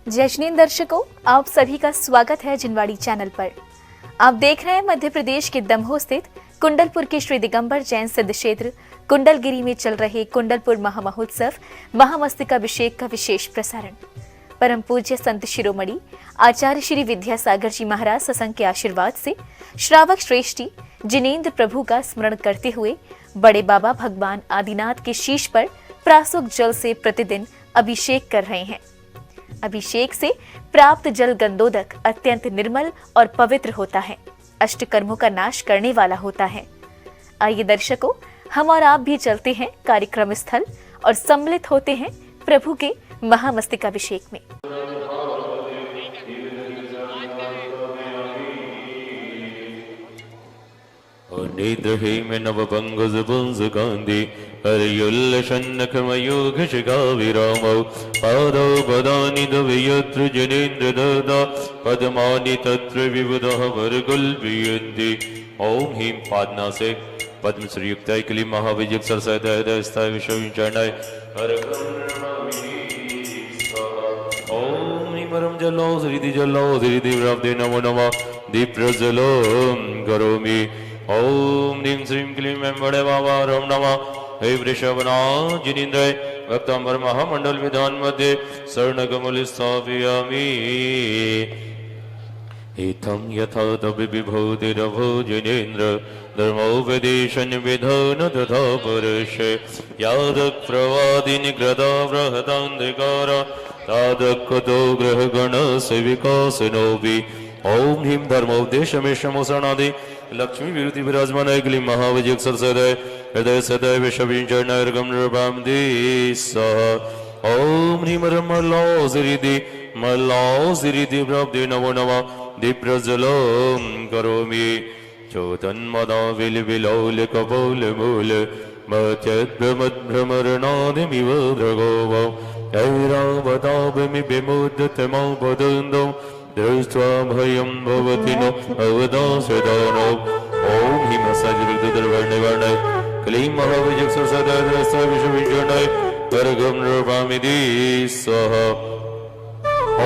जशनीन दर्शकों, आप सभी का स्वागत है जिनवाड़ी चैनल पर। आप देख रहे हैं मध्य प्रदेश के दमोह स्थित कुंडलपुर के श्री दिगंबर जैन सिद्ध क्षेत्र कुंडलगिरी में चल रहे कुंडलपुर महामहोत्सव महामस्तकाभिषेक का विशेष प्रसारण। परम पूज्य संत शिरोमणि आचार्य श्री विद्यासागर जी महाराज सत्संग के आशीर्वाद से श्रावक श्रेष्ठी जिनेन्द्र प्रभु का स्मरण करते हुए बड़े बाबा भगवान आदिनाथ के शीश पर प्रासुक जल से प्रतिदिन अभिषेक कर रहे हैं। अभिषेक से प्राप्त जल गंधोदक अत्यंत निर्मल और पवित्र होता है, अष्ट कर्मों का नाश करने वाला होता है। आइए दर्शकों, हम और आप भी चलते हैं कार्यक्रम स्थल और सम्मिलित होते हैं प्रभु के महामस्तकाभिषेक में। निद्रहे में नवभंगज पुंस कांदी हरियुल्ल शन्नक मयूख शिखा विरामौ पादौ पदानि दवे यत्र जनेन्द्र ददा पद्मानि तत्र विबुधः वरगुल्पयन्ति। ओम ह्रीं पादना से पद्म श्रीयुक्ताय क्लीं महाविजयक सरसदयस्ताय विश्वविचरणाय ओम ह्रीं परम जलो श्रीति व्राप्ते नमो नमः दीप्रज्वलो करोमि। ओम ह्रीं श्रीं क्लीं ऐं बड़े बाबा रम नमः हे वृषभनाथ जिनेन्द्राय भक्तांबर महामंडल विधान मध्ये शरणकमल स्थापयामि। इत्थं यथा तपि विभूतिरभो जिनेन्द्र धर्मोपदेशन विधान तथा परस्य यादक् प्रवादिनि कृता बृहदान्धकार तादक्तो ग्रहगण सेविकासनोऽपि। ओम ह्रीं धर्मोपदेशमेषमोसणादि लक्ष्मी विरुति विराजमान क्लीं महाविजयक सरसदय हृदय सदय विश्वविचरणार्गम नृपामदे सह। ओम ह्रीं मल्लाओ सिरिधि प्राप्ते नमो नमः दीप्रज्वलो करोमि। चोतन्मदा विलविलौल कपोल मूल मत्यद्भ्रमद्भ्रमरणादिमिव भृगोवौ ऐरावतापमि विमुद्यतमौ पदन्दौ दृष्ट्वा भयं भवति नो अवदासदानो। ओम ह्रीं हस्तादिर्वर्णय क्लीं महाविजयक सरसदय विश्वविचरणाय वर्गं नृपामिति सह।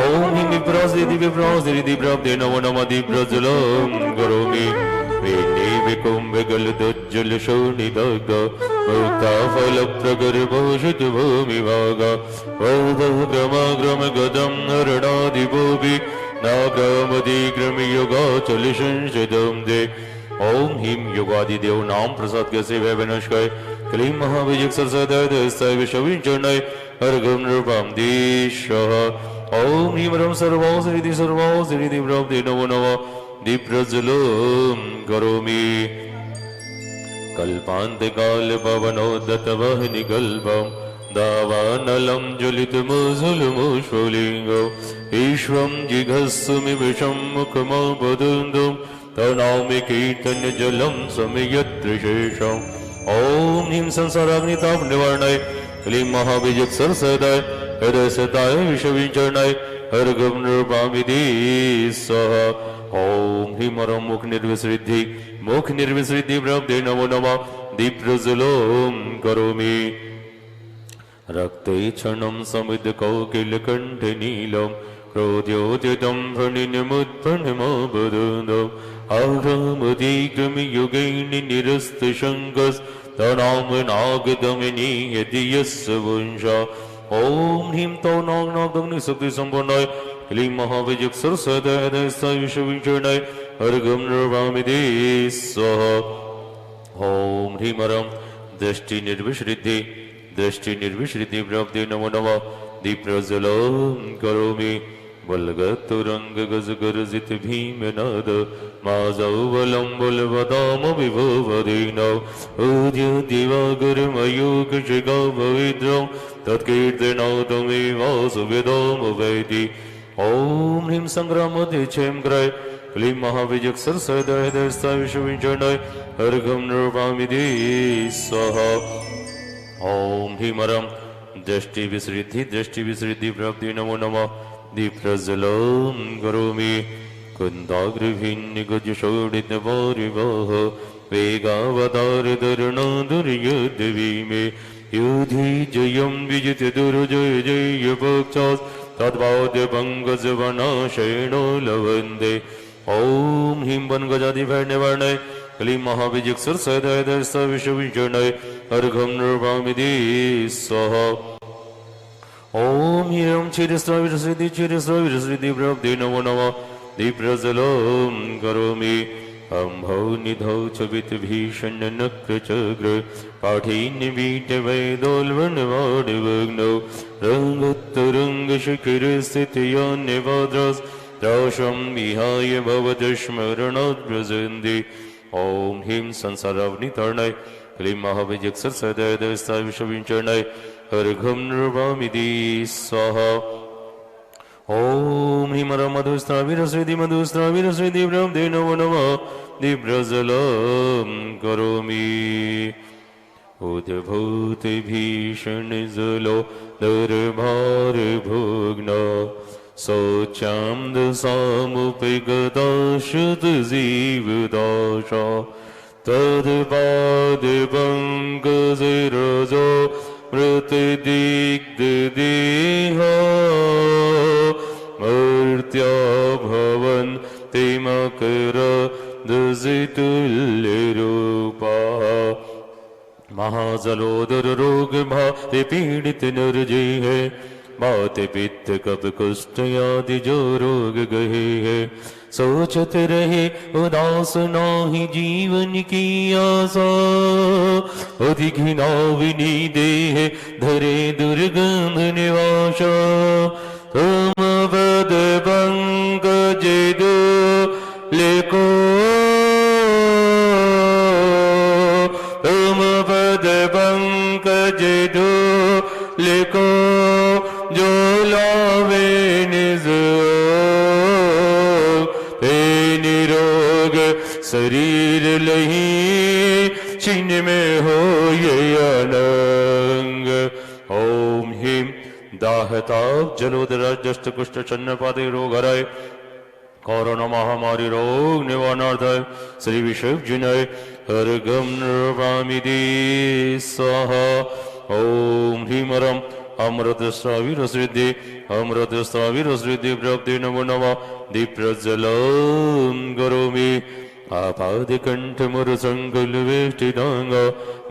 ओम ह्रीं विप्रासिद्धि प्राप्ते नमो नमः दीप्रज्वलं करोमि। वेणे विकुम्भगलदज्जल शोणिदग्ध मुक्ताफलप्रगर्भोषित भूमिभाग वरदः क्रमाग्रम गदं हरणादिभूभि नाग्रमधिक्रम योगाचल संशदं दे। ओम ह्रीं योगादिदेव नाम प्रसाद के सेवा विनश्कय क्लीं महाविजयक सरसदय विश्वविचरणाय अर्घं नृपामदे सह। ओम ह्रीं परं सर्वौ सिद्धि प्राप्ते नमो नमः दीप्रज्वलं करोमि। कल्पान्तिकाल पवनोद्दत वह्नि कल्पं दावानलं ज्वलितमुज्ज्वलमुष्फलिङ्गौ ईश्वं जिघस्सुमि विषं मुखमपदुन्दुं तनौमि कीर्तनजलं समयत्र शेषम्। ओम ह्रीं संसाराग्निताप निवारणाय क्लीं महाविजयक सरसदय हृदय सताय विश्वविचरणाय अर्घं नृपामिति सह। ओम ह्रीं परं मुख निर्विसृद्धि प्राप्ते नमो नमः दीप्रज्वलं करोमि। रक्ते क्षणं समिद कौकिलकण्ठ नीलं क्रोध्योदितं फणिनिमुत्फणिमोपदुन्दम् आघ्रामधिक्रमि युगैनि निरस्तशङ्कस्तनाम नागदमिनी यदि यस्य वंशा। ओम ह्रीं तौ नाग्नाग्नि शक्ति संपन्नाय क्लीं महाविजयक सरसदय विश्वविचरणाय अर्घं नृपामिति सह। ओम ह्रीं परं दृष्टि निर्विसृद्धि प्राप्ते नमो नमः दीप्रज्वलं करोमि। बलगतुरंग गजगर्जित भीमनाद माजौ बलं बलवदाम विभवदीनौ उद्य दिवाकर मयूख शिखा पवित्रौ तत्कीर्तनौ तमेवासुविदोम वैति। ओम ह्रीं संग्रामोदयक्षेम क्रय क्लीं महाविजयक सरसदय विश्वविचरणाय अर्घं नृपामिति सह। ओम ह्रीं परं दृष्टि विसृद्धि प्राप्ते नमो नमः दीप्रज्वलं करोमि। कुन्दाग्रभिन्निगजशोणित वारिवाह वेगावतारधरणाधुर्यद्वीमे युधि जयं विजित दुर्जय जय पक्षास् तद्वाद्य पंकजवनाशयनो लवन्दे ॐ ह्रीं वनगजादिभैर्निवर्णय क्लीं महाविजिक्सुर सदयदस्तविषविजनय अर्घं नृपामिति स्वाहा ॐ ह्रीं क्षीरस्रविरसृति क्षीरस्रविरसृति प्रब्धे नमो नमः दीप्रजलं करोमि अम्भौ निधौ च वित्तभीषणनक्रचग्र पाठीनिवीटवैदोल्वनवाडिवग्नौ रङ्गोत्तरङ्गशिखिरस्थितयोन्निवद्रस् त्राशं विहाय भवदस्मरणाद्व्रजन्ति ॐ ह्रीं संसारावनितर्णय क्लीं महाविजिक्सुरसदयदस्तविषविचरणय अर्घं नृपामिति स्वाहा ॐ ह्रीं मधुस्राविरसृति ब्रह्मदे नमो नमः दीप्रजलं करोमि उद्भूतभीषणजलो दर्भारभुग्न शौचां दशामुपगदाशुतजीवदाशा तत्पादपङ्कजरजो मृतदिग्धदेहा मर्त्या भवन् ते मकर दुजितुल्यरूपा महाजलोदर रोग भाते पीड़ित नरजे है बात पित्त कप कुष्ठ आदि जो रोग गहे है सोचत रहे उदास नाही जीवन की आशा अधिक नाविनी देह धरे दुर्गंध निवासा तुम पद पंकज दो लेको तुम पद पंकज दो लेको जो लावे निज निरोग शरीर लही छिन में हो ये अनंग ओम ह्रीं दाहताप जलोदर जष्ट कुष्ठ चन्नपादे रोग हराय कोरोना महामारी रोग निवारणार्थाय श्री विश्वजिनय अर्घं नृपामिति स्वाहा ओम ह्रीं रं अमृतस्राविरसृद्धि प्रब्धे नमो नमः दीप्रज्वलं करोमि आपादिकण्ठमुरसङ्कुलवेष्टिताङ्ग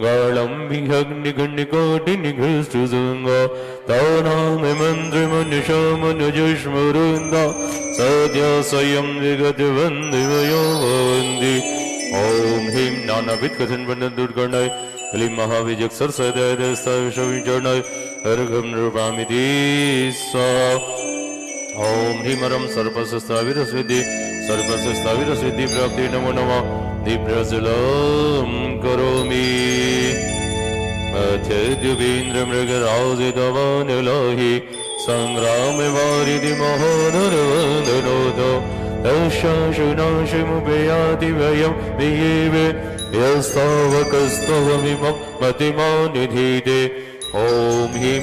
गाळम्बिहग्निगण्डिकोटिनिघृष्टुसङ्ग तानामि मन्त्रमनुषा मनुजस्मरुन्द सद्य स्वयं विगतवन्दिवयो भवन्ति ॐ ह्रीं नानाविधकथनवन्दुर्गणय क्लीं महाविजिक्सुरसदयदस्तविषविचरणय अर्घं नृपामिति स्वाहा ॐ ह्रीं रं सर्पस्रविरसृद्धि प्रब्धे नमो नमः दीप्रज्वलं करोमि मध्यद्युवेन्द्रमृगराजितवानलाहि सङ्ग्राम वारिधि महानरवन्दनोद दशाशुनाशमुपयाति वयं वियेव यस्तावकस्तवमिमं मतिमानिधीते ॐ ह्रीं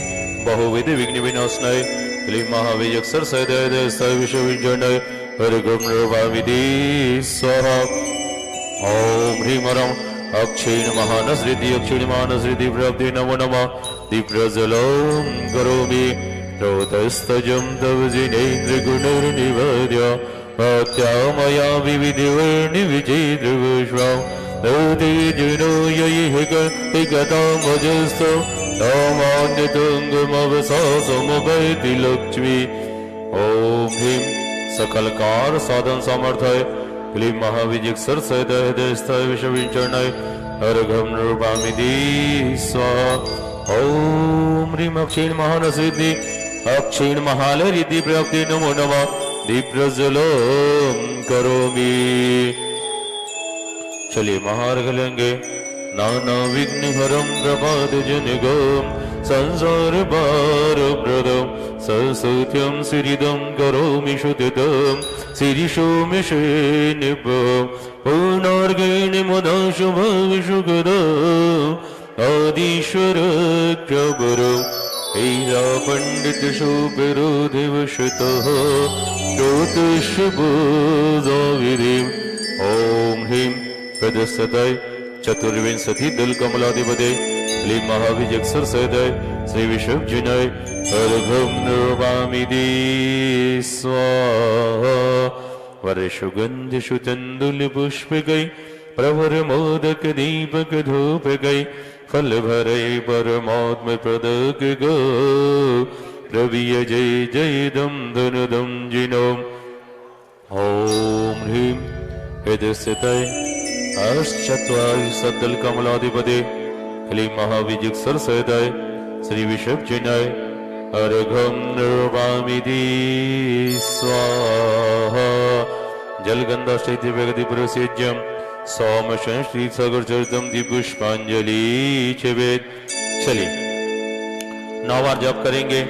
बहुविध विघ्नविनाशनाय क्लीं महाविजिक्सुरसदयदस्तविषविजनय अर्घं नृपामिति स्वाहा ॐ ह्रीं रं अक्षीणमानसृद्धि प्रब्धे नमो नमः दीप्रज्वलं करोमि रोतस्तजं तव जिनेन्द्रगुणर्निवेद्य भक्त्या मया विविधवर्णिविचित्रविश्वां तेजनो यैः गतामजस्तु तामान्यतुङ्गमवसासमुपैति लक्ष्मी ॐ ह्रीं सकलकार साधन सामर्थ्य क्लीं महाविजिक्सुरसदयदस्तविषविचरणय अर्घं नृपामिति स्वाहा ॐ ह्रीं अक्षीण महालरिद्धि प्रब्धे नमो नमः दीप्रज्वलं करोमि चलिए महार्घ लेंगे नाना विघ्न हरम प्रभात जनगम संसार भार प्रदम सरस्वत्यं सिरिदं करोमि शुद्धं सिरिशोमिषेनिपं पूर्णार्घेण मुदा शुभविशुगदम् आदिश्वर प्रभुरम् ऐरा पंडित शोभरो दिवशतः ज्योतिषबोधाविधिम् ॐ ह्रीं प्रदस्ततय चतुर्विंशति दल कमलाधिपते क्लीं महाविजयसर सदय श्री विशुभ जिनय अर्घम निर्वामी स्वाहा वर्षुगंध सुचंदुल पुष्प गई प्रवर मोदक दीपक धूप गई फल भरे परमात्म प्रदक गो प्रवीय जय जय दम धन दम जिनो ओम ह्रीं हृदयस्थितय अश्चत्वारि सद्दल कमलाधिपते क्लीं महाविजिक सरसदय श्री विशुभ जिनय अर्घम निर्वामी स्वाहा जलगंधा श्री व्यक्ति प्रसिद्ध्यम सोम श्री सागर चरितम दीपुष्पांजलि चेवेद। चलिए 9 बार जप करेंगे,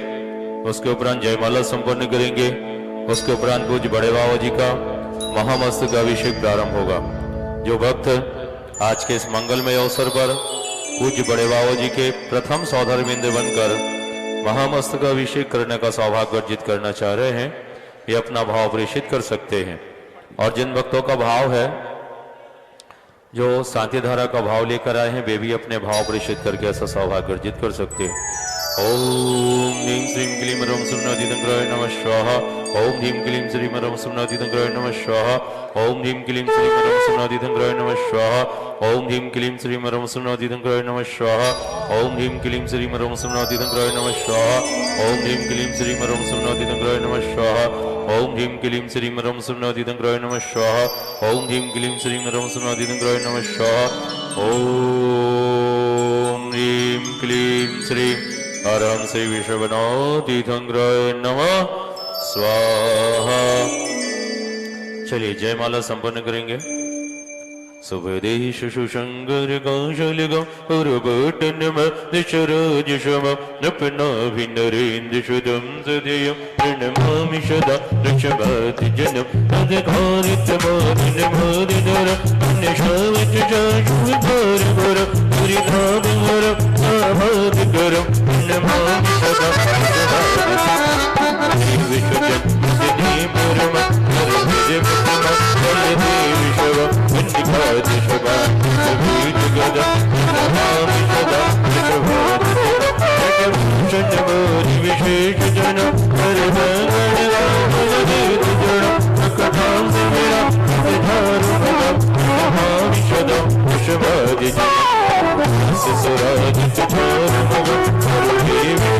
उसके उपरांत जयमाला संपन्न करेंगे, उसके उपरांत पूज्य बड़े बाबा जी का महामस्तक अभिषेक प्रारंभ होगा। जो भक्त आज के इस मंगलमय अवसर पर पूज्य बड़े बाबा जी के प्रथम सौधर्मेंद्र बनकर महामस्तक अभिषेक करने का सौभाग्य अर्जित करना चाह रहे हैं, ये अपना भाव प्रेषित कर सकते हैं। और जिन भक्तों का भाव है, जो शांति धारा का भाव लेकर आए हैं, वे भी अपने भाव प्रेषित करके ऐसा सौभाग्य अर्जित कर सकते हैं। ओम ह्रीं श्रीं क्लीं रं सुम्नादितंग्राय नमः स्वाहा। ओम ह्रीं क्लीं श्रीं रं सुम्नादितंग्राय नमः स्वाहा। ओम ह्रीं क्लीं श्रीं रं सुम्नादितंग्राय नमः स्वाहा। ओम ह्रीं क्लीं श्रीं रं सुम्नादितंग्राय नमः स्वाहा। ओम ह्रीं क्लीं श्रीं रं सुम्नादितंग्राय नमः स्वाहा। ओम ह्रीं क्लीं श्रीं रं सुम्नादितंग्राय नमः स्वाहा। ओम ह्रीं क्लीं श्रीं रं सुम्नादितंग्राय नमः स्वाहा। ओम ह्रीं क्लीं श्रीं रं सुम्नादितंग्राय नमः स्वाहा। ओम ह्रीं क्लीं श्रीं अरहं श्री विश्वनाथीतंग्राय नमः स्वाहा। चलिए जयमाला संपन्न करेंगे। सुभदेश सुशंकर कौशलगम पुरपटनम दिशराजशम नपनाभिनरेन्द्र सुदं सदेयं प्रणमामि सदा रक्षभातिजनं तदकारितमादिनमादिधरं पुण्यशावचचाशुभारभरं पुरिधामहरं आभादिकरं प्रणमामि सदा विश्वजन सिद्धिपुरम हरभिजपतम हरदेवि शव वन्दिभादिशवा सभीजगदा नमामि सदा विश्वभादिशनमोरि विशेषजन हरभगणरामदेवजन कथां सिरा विधारुभगं नमामि सदा विश्वभादिजन सुरादिचचारुभगं हरदेवि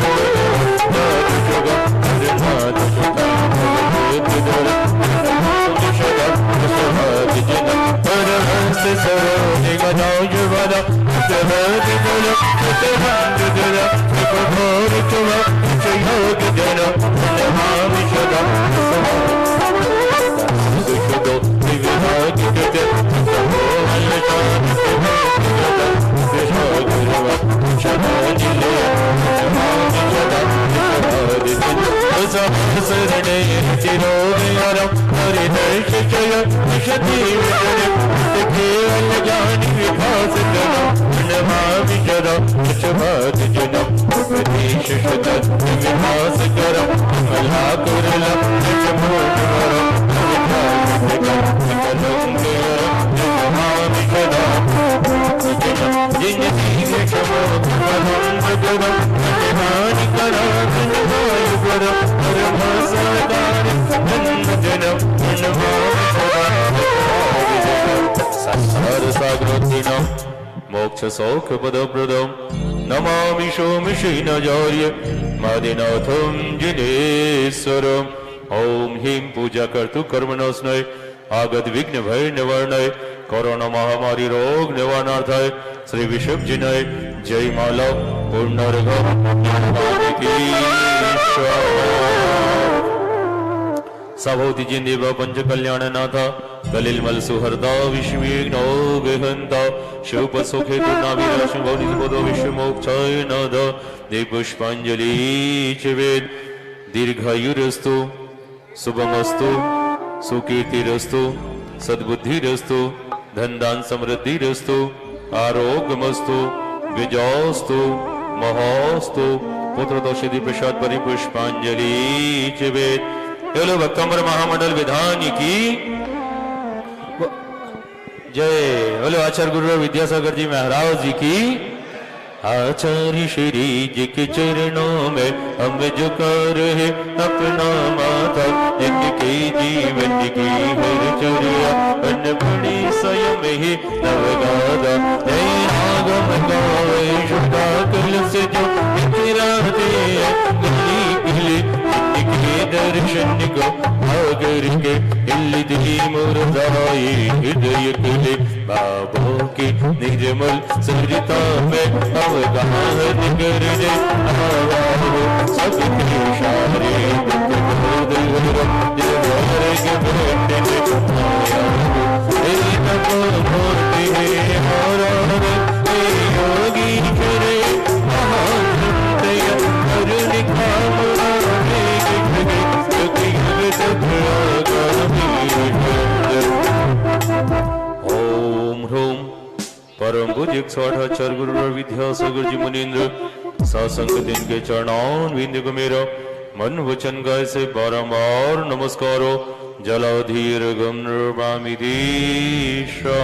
सरणे चिरोदयरं हरिदर्शय विशतीविजनं केवल ज्ञानि विभासजनं नमामि सदा विश्वभादिजनं उपदेशशतं विभासकरं कमलाकुरलं विश्वभूषणं विकलङ्करं नमामि सदा जिनतीविषमोहं वायुकरं संसार सागरोत्तीर्णं मोक्ष सौख पदप्रदं नमामि सोमशीनाचार्य मादिनाथं जिनेश्वरम्। ओम ह्रीं पूजा कर्तु कर्मणोस्नय आगत विघ्न भय निवारणाय कोरोना महामारी रोग निवारणार्थाय श्री विशुभ जिनय जय माला पूर्णर्घम सभौति जिन्देव पंच कल्याणनाथ कलिलमल सुहृदा विश्वविघ्नो विहंता शिवप सुखे तुर्णाविराशिभौनिपदो विश्वमोक्षाय नाथ दीपुष्पांजलि चेवेद। दीर्घायुरस्तु शुभमस्तु सुकीर्तिरस्तु सद्बुद्धिरस्तु धनदान समृद्धिरस्तु आरोग्यमस्तु विजयोस्तु महोस्तु पुत्रतो सिद्धि प्रसाद परिपुष्पांजलि चेवेद। बोलो भक्तंबर महामंडल विधान की जय। बोलो आचार्य गुरु विद्यासागर जी महाराज जी की। आचार्य श्री जी के चरणों में हम झुका रहे अपना माथा, जिनके जीवन की हर चर्या अन्न बड़ी स्वयं ही नवगादा। जय रागम गाए शुदा कल से जो इकराते गली गली इनके दर्शन को आगर के हिलती मुरझाई हृदय के बाबों की निर्मल सरिता में अवगाहन करने आवा हो सबके सारे दुख बोध के बैठने आया हो। एक मूर्ति है और योगी करे महानंदय करुणिका ओम ह्रोम परम पूज्य 108 गुरु विद्यासागर जी मुनीन्द्र सत्संग इनके चरणान बिंद को मेरा मन वचन गाय से बारंबार नमस्कारो जलाधीर गम्रवामि दीशा।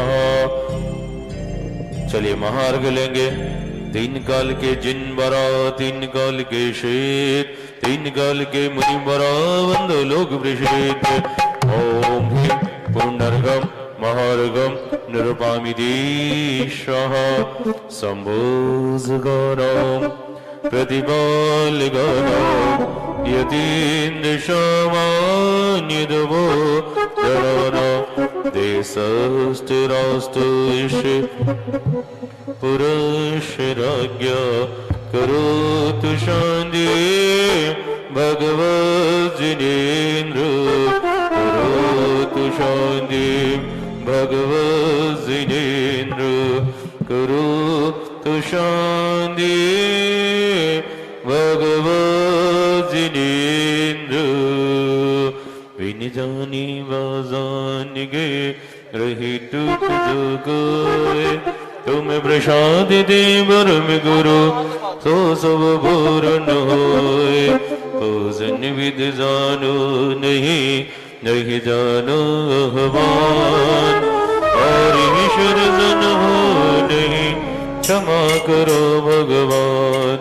चलिए महार्घ लेंगे। 3 काल के जिन बरा 3 काल के शेर 3 काल के मुनि बरा वंद लोक प्रसिद्ध। ओम पुनर्गम महार्घम निरुपामि दीशः संभोजगणं प्रतिपालगणं यतीन्द्र सामान्यदवो जनानां देशस्थिरास्तुष्य पुरुषराज्ञा करोतु शान्ति भगवज्जिनेन्द्र करोतु शान्ति भगवज्जिनेन्द्र करोतु शान्ति भगवज्जिनेन्द्र। विनिजानी बाजानी गे रही टूट जो गए तुम प्रसाद दे बरम गुरु तो सब पूर्ण होए। पूजन विद जानो नहीं नहीं जानो भगवान और ईश्वर जन हो नहीं क्षमा करो भगवान।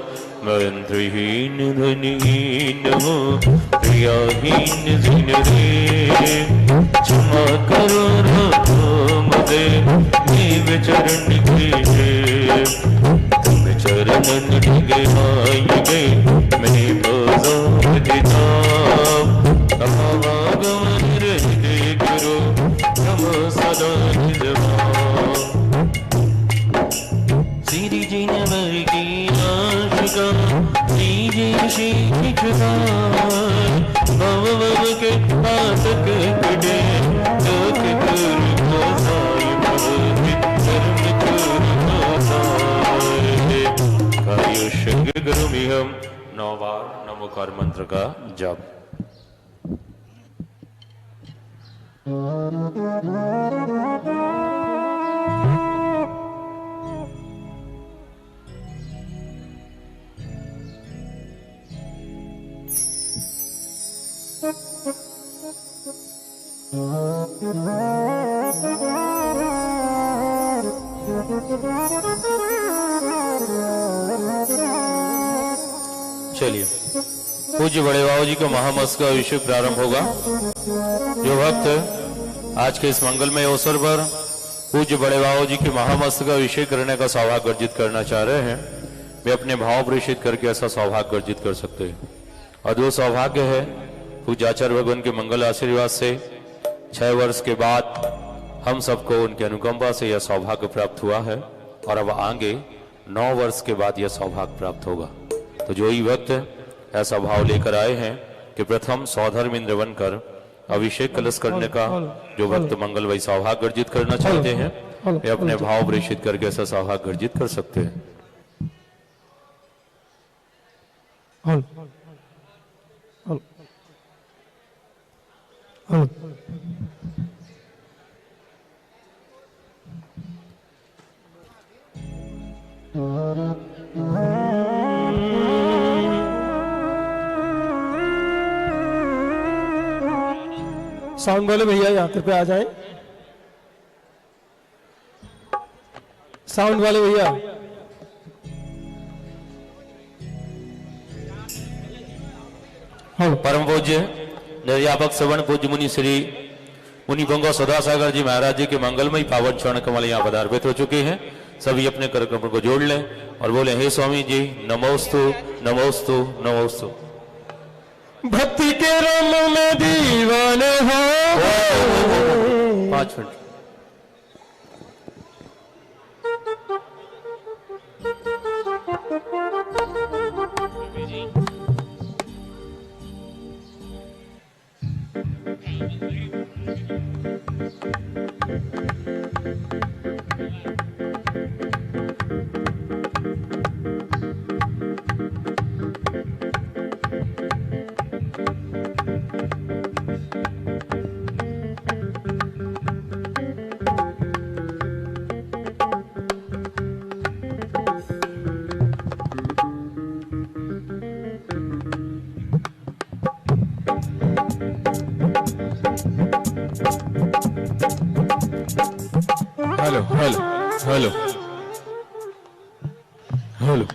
मंत्रहीन धनहीन हो प्रियाहीन जिन रे क्षमा करो मुझे देव चरण के तुम चरणन डिगे आय गए मैं बजात किताब आवागमन रहते गुरु नम सदा निजवान। श्री जी नवर की आशिका लीजिए शिक्षा भव भव के पातक कटे दुख दूर साई भवति धर्म दूर साई। कायुष गुरुमि हम 9 बार नमोकार मंत्र का जप। चलिए पूज्य बड़े बाबू जी का महामस्त का अभिषेक प्रारंभ होगा। जो भक्त आज के इस मंगलमय अवसर पर पूज्य बड़े बाबू जी के महामस्त का अभिषेक करने का सौभाग्य अर्जित करना चाह रहे हैं, वे अपने भाव प्रेषित करके ऐसा सौभाग्य अर्जित कर सकते हैं। और वो सौभाग्य है पूज्य आचार्य भगवान के मंगल आशीर्वाद से 6 वर्ष के बाद हम सबको उनके अनुकंपा से यह सौभाग्य प्राप्त हुआ है और अब आगे 9 वर्ष के बाद यह सौभाग्य प्राप्त होगा। तो जो ही भक्त ऐसा भाव लेकर आए हैं कि प्रथम सौधर्म इंद्र बनकर अभिषेक कलश करने का जो भक्त मंगल वही सौभाग्य अर्जित करना चाहते हैं, वे अपने भाव प्रेषित करके ऐसा सौभाग्य अर्जित कर सकते हैं। साउंड वाले भैया यहाँ कृपया आ जाएं। साउंड वाले भैया। परम पूज्य निर्यापक श्रवण पूज्य मुनि श्री मुनि गंगा सदासागर जी महाराज जी के मंगलमय पावन चरण कमल यहाँ पधार्पित हो चुके हैं। सभी अपने कर कमल को जोड़ लें और बोले हे स्वामी जी नमोस्तु नमोस्तु नमोस्तु। भक्ति के रंग में दीवाने हो। 5 minute. Hello hello hello hello hello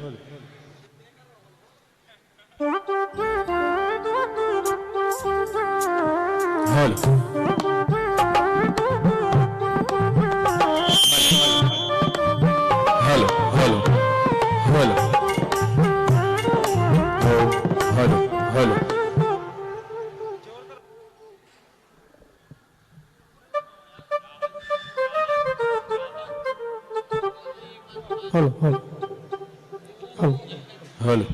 hello hello hello hello hello hello hello hello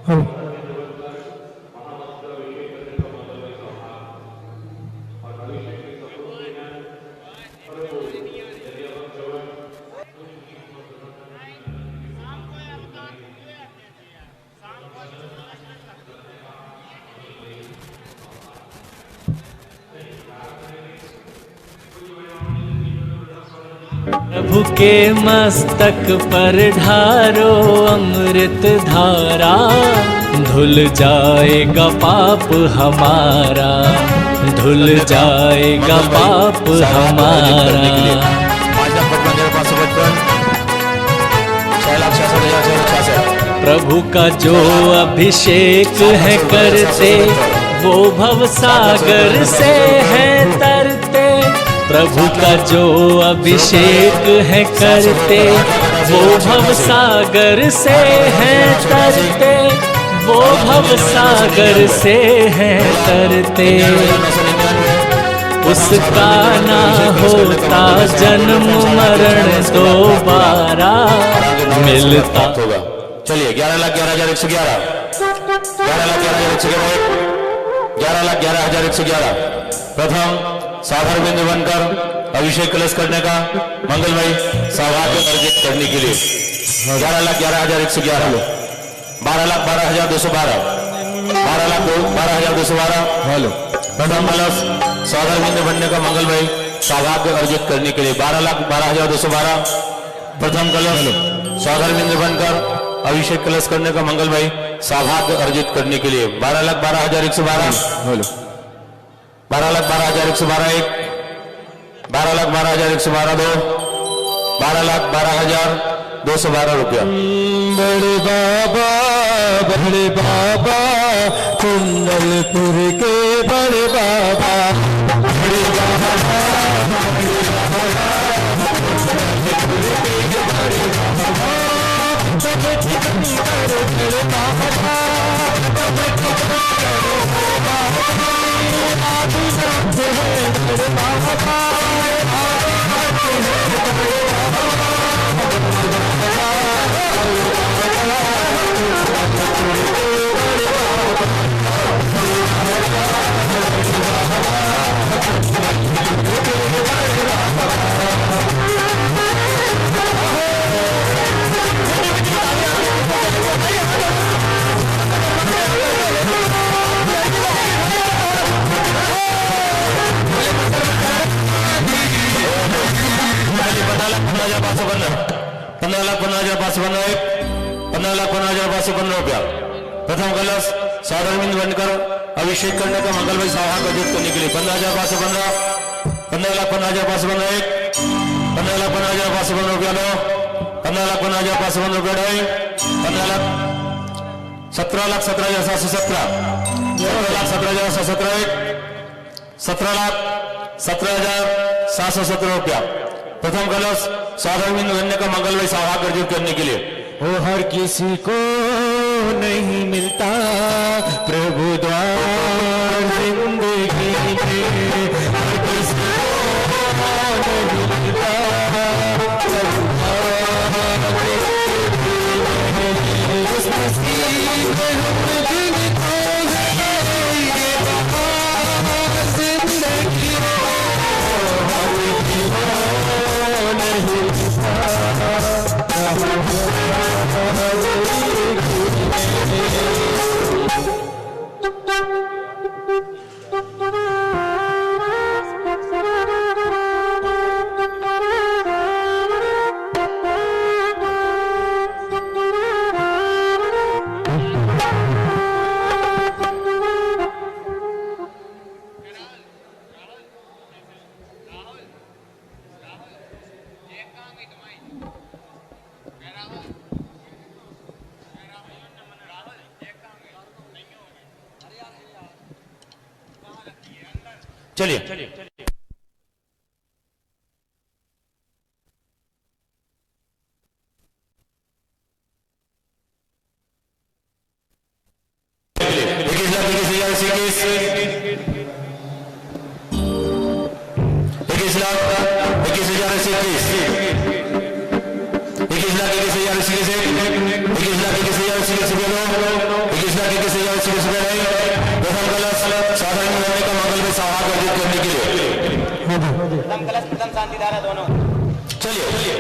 hello प्रभु के मस्तक पर ढारो अमृत धारा, धुल जाएगा पाप हमारा, धुल जाएगा पाप हमारा। प्रभु का जो अभिषेक है करते, वो भव सागर से है तरते। प्रभु का जो अभिषेक है करते, वो भव सागर से है तरते, वो भव सागर से है तरते। उसका ना होता जन्म मरण दोबारा मिलता। चलिए 11,11,111, 11,11,111, 11,11,111। प्रथम सागर बिंदु बनकर अभिषेक कलश करने का मंगलमय सौभाग्य अर्जित करने के लिए 11,11,111, 12,12,212, 12,12,212। हेलो प्रथम कलश सागर बिंदु बनने का मंगलमय सौभाग्य अर्जित करने के लिए 12,12,212। प्रथम कलश सागर बिंदु बनकर अभिषेक कलश करने का मंगलमय सौभाग्य अर्जित करने के लिए 12,12,112। हेलो 12,12,112 1, 12,12,112 2, 12,12,212 रुपया। बड़े बाबा कुंडलपुर के बड़े बाबा, बड़े बाबा, रुपया। प्रथम कलश साधारण बनकर अभिषेक करने का मंगलमय सौभाग्य अर्जित करने के लिए 15,515, 15,15,515 1, 15,15,515 रुपया 2, 15,15,515 रुपया 2, 17,17,717, 17,17,717 1, 17,17,717 रुपया। प्रथम कलश साधारण बनने का मंगलमय सौभाग्य अर्जित करने के लिए वो हर किसी को नहीं मिलता प्रभु द्वार जिंदगी में, हर किसी को नहीं मिलता प्रभु द्वार उस नसीब में हम दिल को है ये बहार जिंदगी नहीं मिलता। चलिए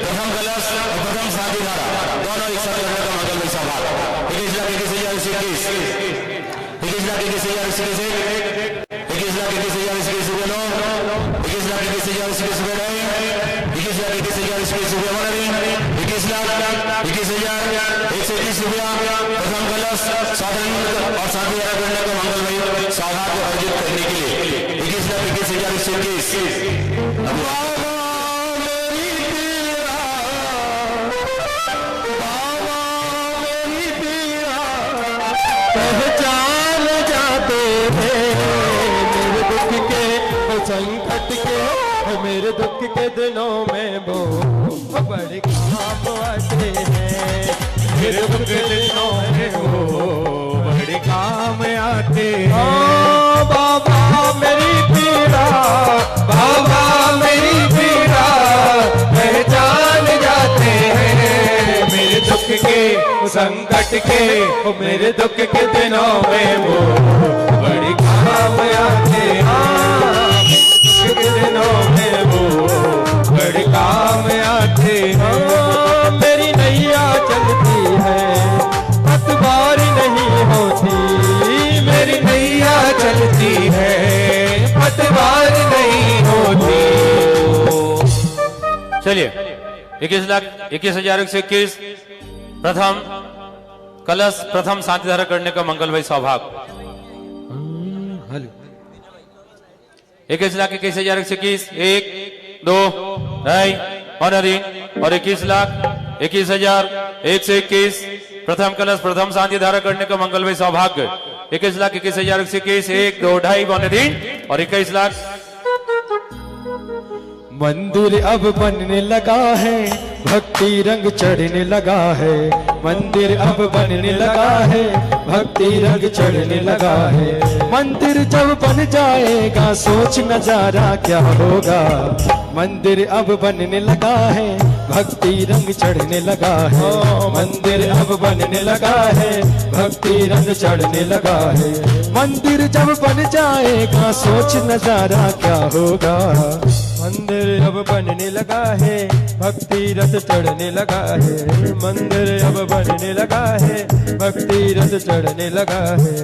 प्रथम कलश और प्रथम शादी धारा दोनों एक साथ करने का मंगलमय सौभाग्य 21,21,021, 21,21,021, 21,21,021 रुपया 21,21,021 रुपया। प्रथम कलश साधारण और शादी धारा करने का मंगलमय सौभाग्य अर्जित करने के लिए 21,21,021। पहचान जाते हैं मेरे दुख के संकट के, मेरे दुख के दिनों में वो बड़े काम आते हैं, मेरे दुख के दिनों में वो बड़े काम आते हैं। बाबा मेरी पीड़ा, बाबा मेरी पीड़ा पहचान जाते हैं मेरे दुख के संकट के, मेरे दुख के दिनों में वो बड़े काम आते हैं, दुख के दिनों में वो बड़े काम आते हैं। मेरी नैया चलती है पतवार नहीं होती, मेरी नैया चलती है पतवार नहीं होती। चलिए 21,21,121 प्रथम कलश प्रथम शांति धारा करने का मंगलमय सौभाग्य 21,21,121 1 2 2 और 21,21,121 प्रथम कलश प्रथम शांति धारा करने का मंगलमय सौभाग्य 21,21,121 1 2 2.5 पौने 3 और 21 लाख। मंदिर अब बनने लगा है, भक्ति रंग चढ़ने लगा है। मंदिर अब बनने लगा है, भक्ति रंग चढ़ने लगा है। मंदिर जब बन जाएगा सोच नजारा क्या होगा। मंदिर अब बनने लगा है, भक्ति रंग चढ़ने लगा है। मंदिर अब बनने लगा है, भक्ति रंग चढ़ने लगा है। मंदिर जब बन जाएगा सोच नजारा क्या होगा। मंदिर अब बनने लगा है, भक्ति रथ चढ़ने लगा है। मंदिर अब बनने लगा है, भक्ति रथ चढ़ने लगा है।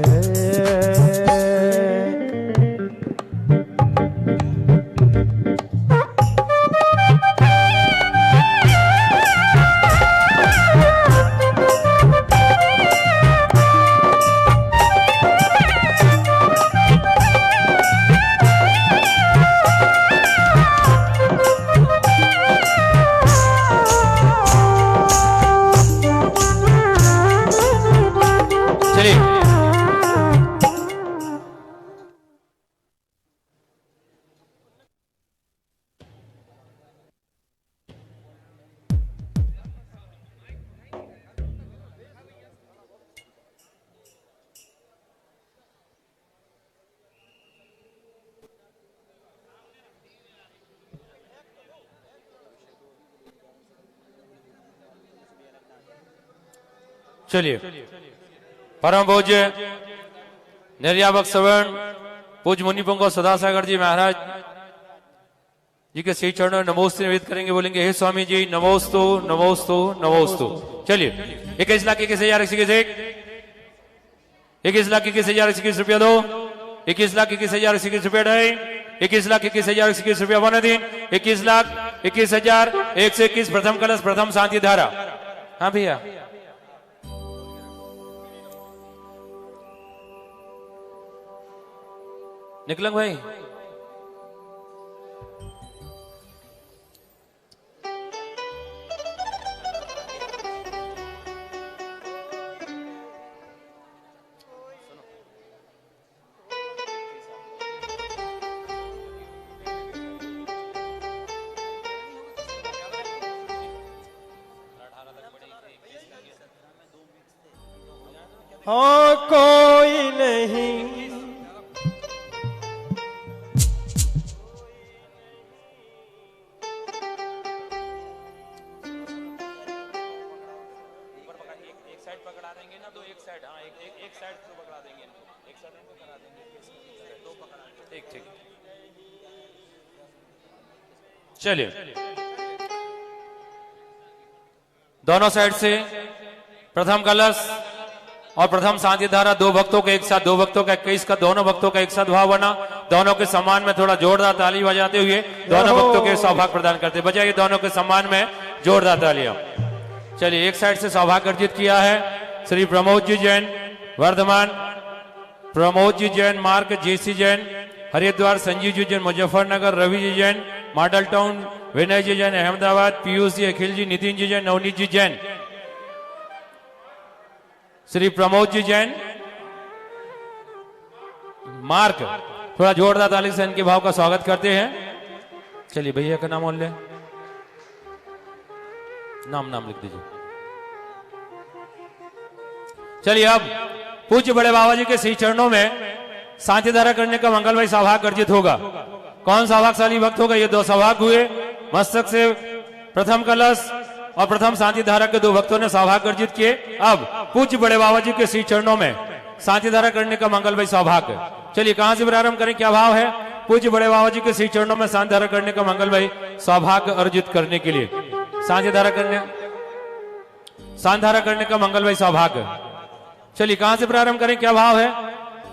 चलिए परम पूज्य निर्यावक सवर्ण पूज्य मुनिपुंग सदासागर जी महाराज जी के श्री चरणों में नमोस्तु निवेदित करेंगे। बोलेंगे हे स्वामी जी नमोस्तु नमोस्तु नमोस्तु। चलिए 21,21,121 21,21,121 रुपया दो 21,21,121 रुपया ढाई 21,21,121 रुपया वन दिन 21,21,121 प्रथम कलश प्रथम शांति धारा। हाँ भैया निकलंग भाई हाँ कोई नहीं चलिए दोनों साइड से प्रथम कलश और प्रथम शांति धारा दो भक्तों के एक साथ, दो भक्तों का 21 का दोनों भक्तों का एक साथ भाव बना। दोनों के सम्मान में थोड़ा जोरदार ताली बजाते हुए दोनों भक्तों के सौभाग्य प्रदान करते बजाइए दोनों के सम्मान में जोरदार तालियां। चलिए एक साइड से सौभाग्य अर्जित किया है श्री प्रमोद जी जैन वर्धमान, प्रमोद जी जैन मार्ग, जेसी जैन हरिद्वार, संजीव जी जैन मुजफ्फरनगर, रवि जी जैन मॉडल टाउन, विनय जी जैन अहमदाबाद, पीयूष जी, अखिल जी, नितिन जी जैन, नवनीत जी जैन, श्री प्रमोद जी जैन मार्क। थोड़ा जोरदार ताली से इनके भाव का स्वागत करते हैं। चलिए भैया का नाम बोल ले, नाम लिख दीजिए। चलिए अब पूज्य बड़े बाबा जी के श्री चरणों में शांति धारा करने का मंगलमय सौभाग्य अर्जित होगा। कौन सौभाग्यशाली भक्त होगा? ये दो सौभाग्य हुए, मस्तक से प्रथम कलश और प्रथम शांति धारा के दो भक्तों ने सौभाग्य अर्जित किए। अब पूज्य बड़े बाबा जी के श्री चरणों में शांति धारा करने का मंगलमय सौभाग्य। चलिए कहां से प्रारंभ करें, क्या भाव है? पूज्य बड़े बाबा जी के श्री चरणों में शांति धारा करने का मंगलमय सौभाग्य अर्जित करने के लिए शांति धारा करने का मंगलमय सौभाग्य। चलिए कहां से प्रारंभ करें, क्या भाव है?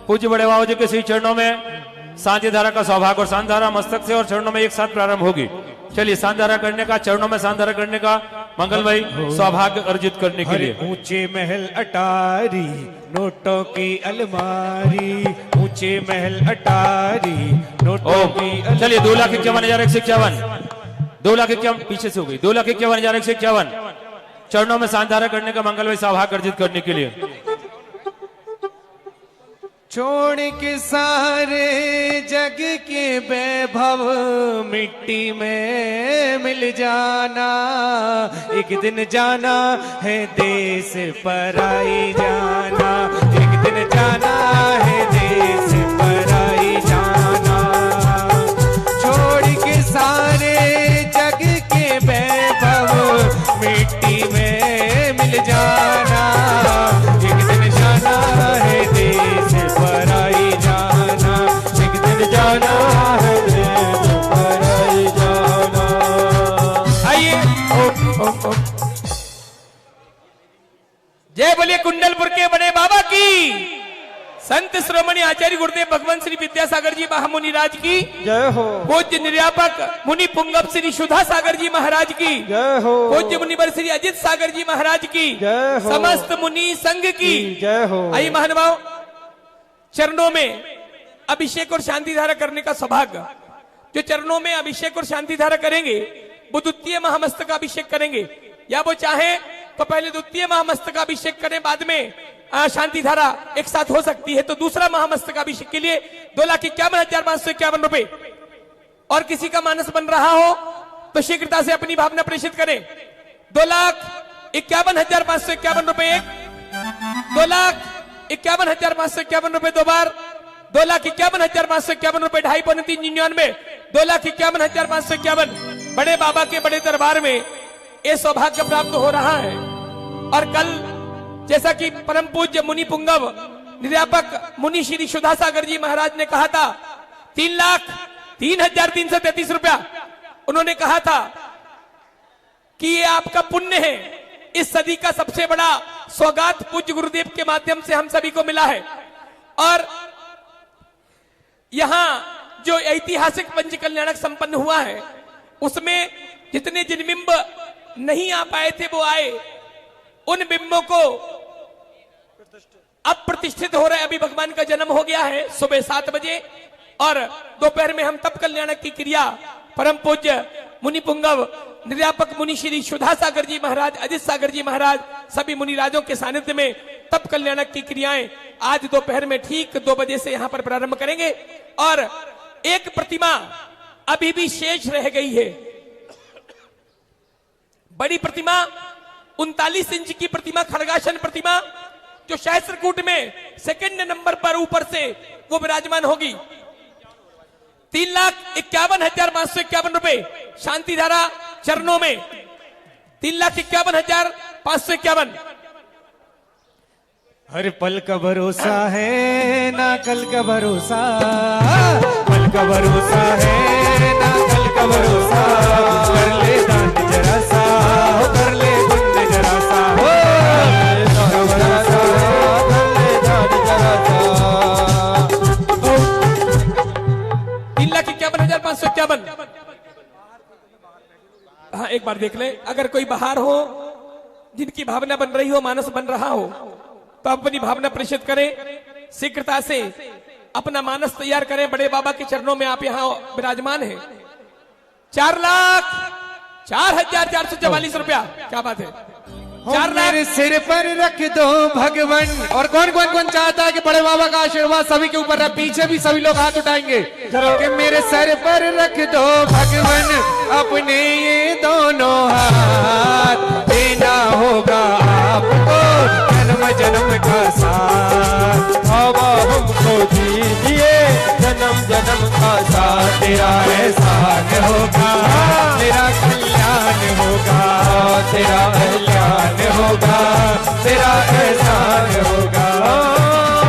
पूज्य बड़े बाबा जी के श्री चरणों में शांति धारा का सौभाग्य और शांति धारा मस्तक से और चरणों में एक साथ प्रारंभ होगी। चलिए शांति धारा करने का, चरणों में शांति धारा करने का मंगलमय सौभाग्य अर्जित करने के लिए। ऊंचे महल अटारी नोटों की अलमारी, ऊंचे महल अटारी नोटों की अलमारी। चलिए 2,51,151 2,51,000 पीछे से हो गई, 2,51,151 चरणों में शांत धारा करने का मंगलमय सौभाग्य अर्जित करने के लिए। छोड़ के सारे जग के वैभव मिट्टी में मिल जाना, एक दिन जाना है देश पराई जाना, एक दिन जाना है देश पराई जाना। छोड़ के सारे जग के वैभव मिट्टी में मिल जाना, एक दिन जाना है देश पराई जाना, एक दिन जाना है देश पराई जाना। आइए ओम। जय बोलिए कुंडलपुर के बड़े बाबा की, संत श्रोमणी आचार्य गुरुदेव भगवान श्री विद्यासागर जी महामुनि राज की जय हो, पूज्य निर्यापक मुनि पुंगव श्री सुधा सागर जी महाराज की जय हो, पूज्य मुनिवर श्री अजित सागर जी महाराज की जय हो, समस्त मुनि संघ की जय हो। आइए महानुभाव, चरणों में अभिषेक और शांति धारा करने का सौभाग्य, जो चरणों में अभिषेक और शांति धारा करेंगे वो द्वितीय महामस्तक का अभिषेक करेंगे, या वो चाहे तो पहले द्वितीय महामस्तक का अभिषेक करें, बाद में शांति धारा एक साथ हो सकती है। तो दूसरा महामस्तक का अभिषेक के लिए 2,51,551 रुपए, और किसी का मानस बन रहा हो तो शीघ्रता से अपनी भावना प्रेषित करें। 2,51,551 रुपए एक, 2,51,551 रुपए दो बार, 2,51,551 रुपए 2.5-399, 2,51,551 बड़े बाबा के बड़े दरबार में ये सौभाग्य प्राप्त हो रहा है। और कल जैसा कि परम पूज्य मुनि पुंगव निर्यापक मुनि श्री सुधा सागर जी महाराज ने कहा था 3,03,333 रुपया, उन्होंने कहा था कि ये आपका पुण्य है, इस सदी का सबसे बड़ा सौगात पूज्य गुरुदेव के माध्यम से हम सभी को मिला है। और यहां जो ऐतिहासिक पंच कल्याणक संपन्न हुआ है उसमें जितने जिन बिंब नहीं आ पाए थे वो आए, उन बिंबों को अब प्रतिष्ठित हो रहे। अभी भगवान का जन्म हो गया है सुबह 7 बजे, और दोपहर में हम तप कल्याणक की क्रिया परम पूज्य मुनि पुंगव निर्यापक मुनि श्री सुधा सागर जी महाराज, अजित सागर जी महाराज, सभी मुनि राजों के सानिध्य में तप कल्याणक की क्रियाएं आज दोपहर में ठीक 2 बजे से यहां पर प्रारंभ करेंगे। और एक प्रतिमा अभी भी शेष रह गई है, बड़ी प्रतिमा 39 इंच की प्रतिमा, खड़गासन प्रतिमा, जो सहस्त्रकूट में सेकंड नंबर पर ऊपर से वो विराजमान होगी। 3,51,551 रुपए शांति धारा चरणों में, 3,51,551। हर पल का भरोसा है ना कल का भरोसा, पल का भरोसा है ना कल का भरोसा, कर ले दान जरा सा, कर ले पुण्य जरा सा, हाँ एक बार देख ले, अगर कोई बाहर हो जिनकी भावना बन रही हो, मानस बन रहा हो, तो अपनी भावना प्रेषित करें, शीघ्रता से अपना मानस तैयार करें। बड़े बाबा के चरणों में आप यहाँ विराजमान हैं। 4,04,444 रुपया, क्या बात है। 4 लाख मेरे सिर पर रख दो भगवान। और कौन कौन कौन चाहता है कि बड़े बाबा का आशीर्वाद सभी के ऊपर रहे? पीछे भी सभी लोग हाथ उठाएंगे कि मेरे सर पर रख दो भगवान अपने ये दोनों हाथ, देना होगा आपको जन्म जन्म का साथ, बाबा हमको दीजिए जन्म जन्म का साथ, तेरा एहसान होगा तेरा कल्याण होगा, तेरा कल्याण होगा, तेरा एहसान होगा।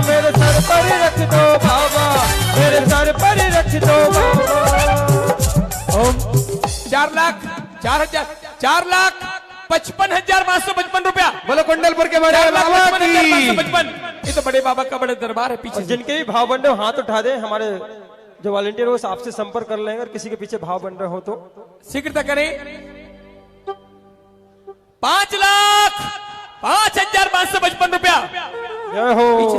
मेरे सर पर रख दो बाबा, मेरे सर पर रख दो बाबा। 4,55,555 रुपया। बोलो कुंडलपुर के बड़े बाबा की। 4,55,555। ये तो बड़े बाबा का बड़ा दरबार है पीछे। जिनके भी भाव बन रहे हो हाथ उठा दे, हमारे जो वॉलंटियर हो आपसे संपर्क कर लेंगे, और किसी के पीछे भाव बन रहे हो तो शीघ्रता करें। 5,05,555 रुपया। जय हो। पीछे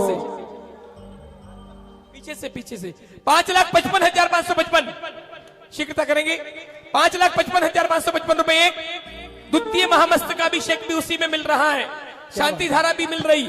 से 5,55,555। शीघ्रता करेंगे। 5,55,555 रुपए एक। द्वितीय महामस्तकाभिषेक भी उसी में मिल रहा है, शांति धारा भी मिल रही।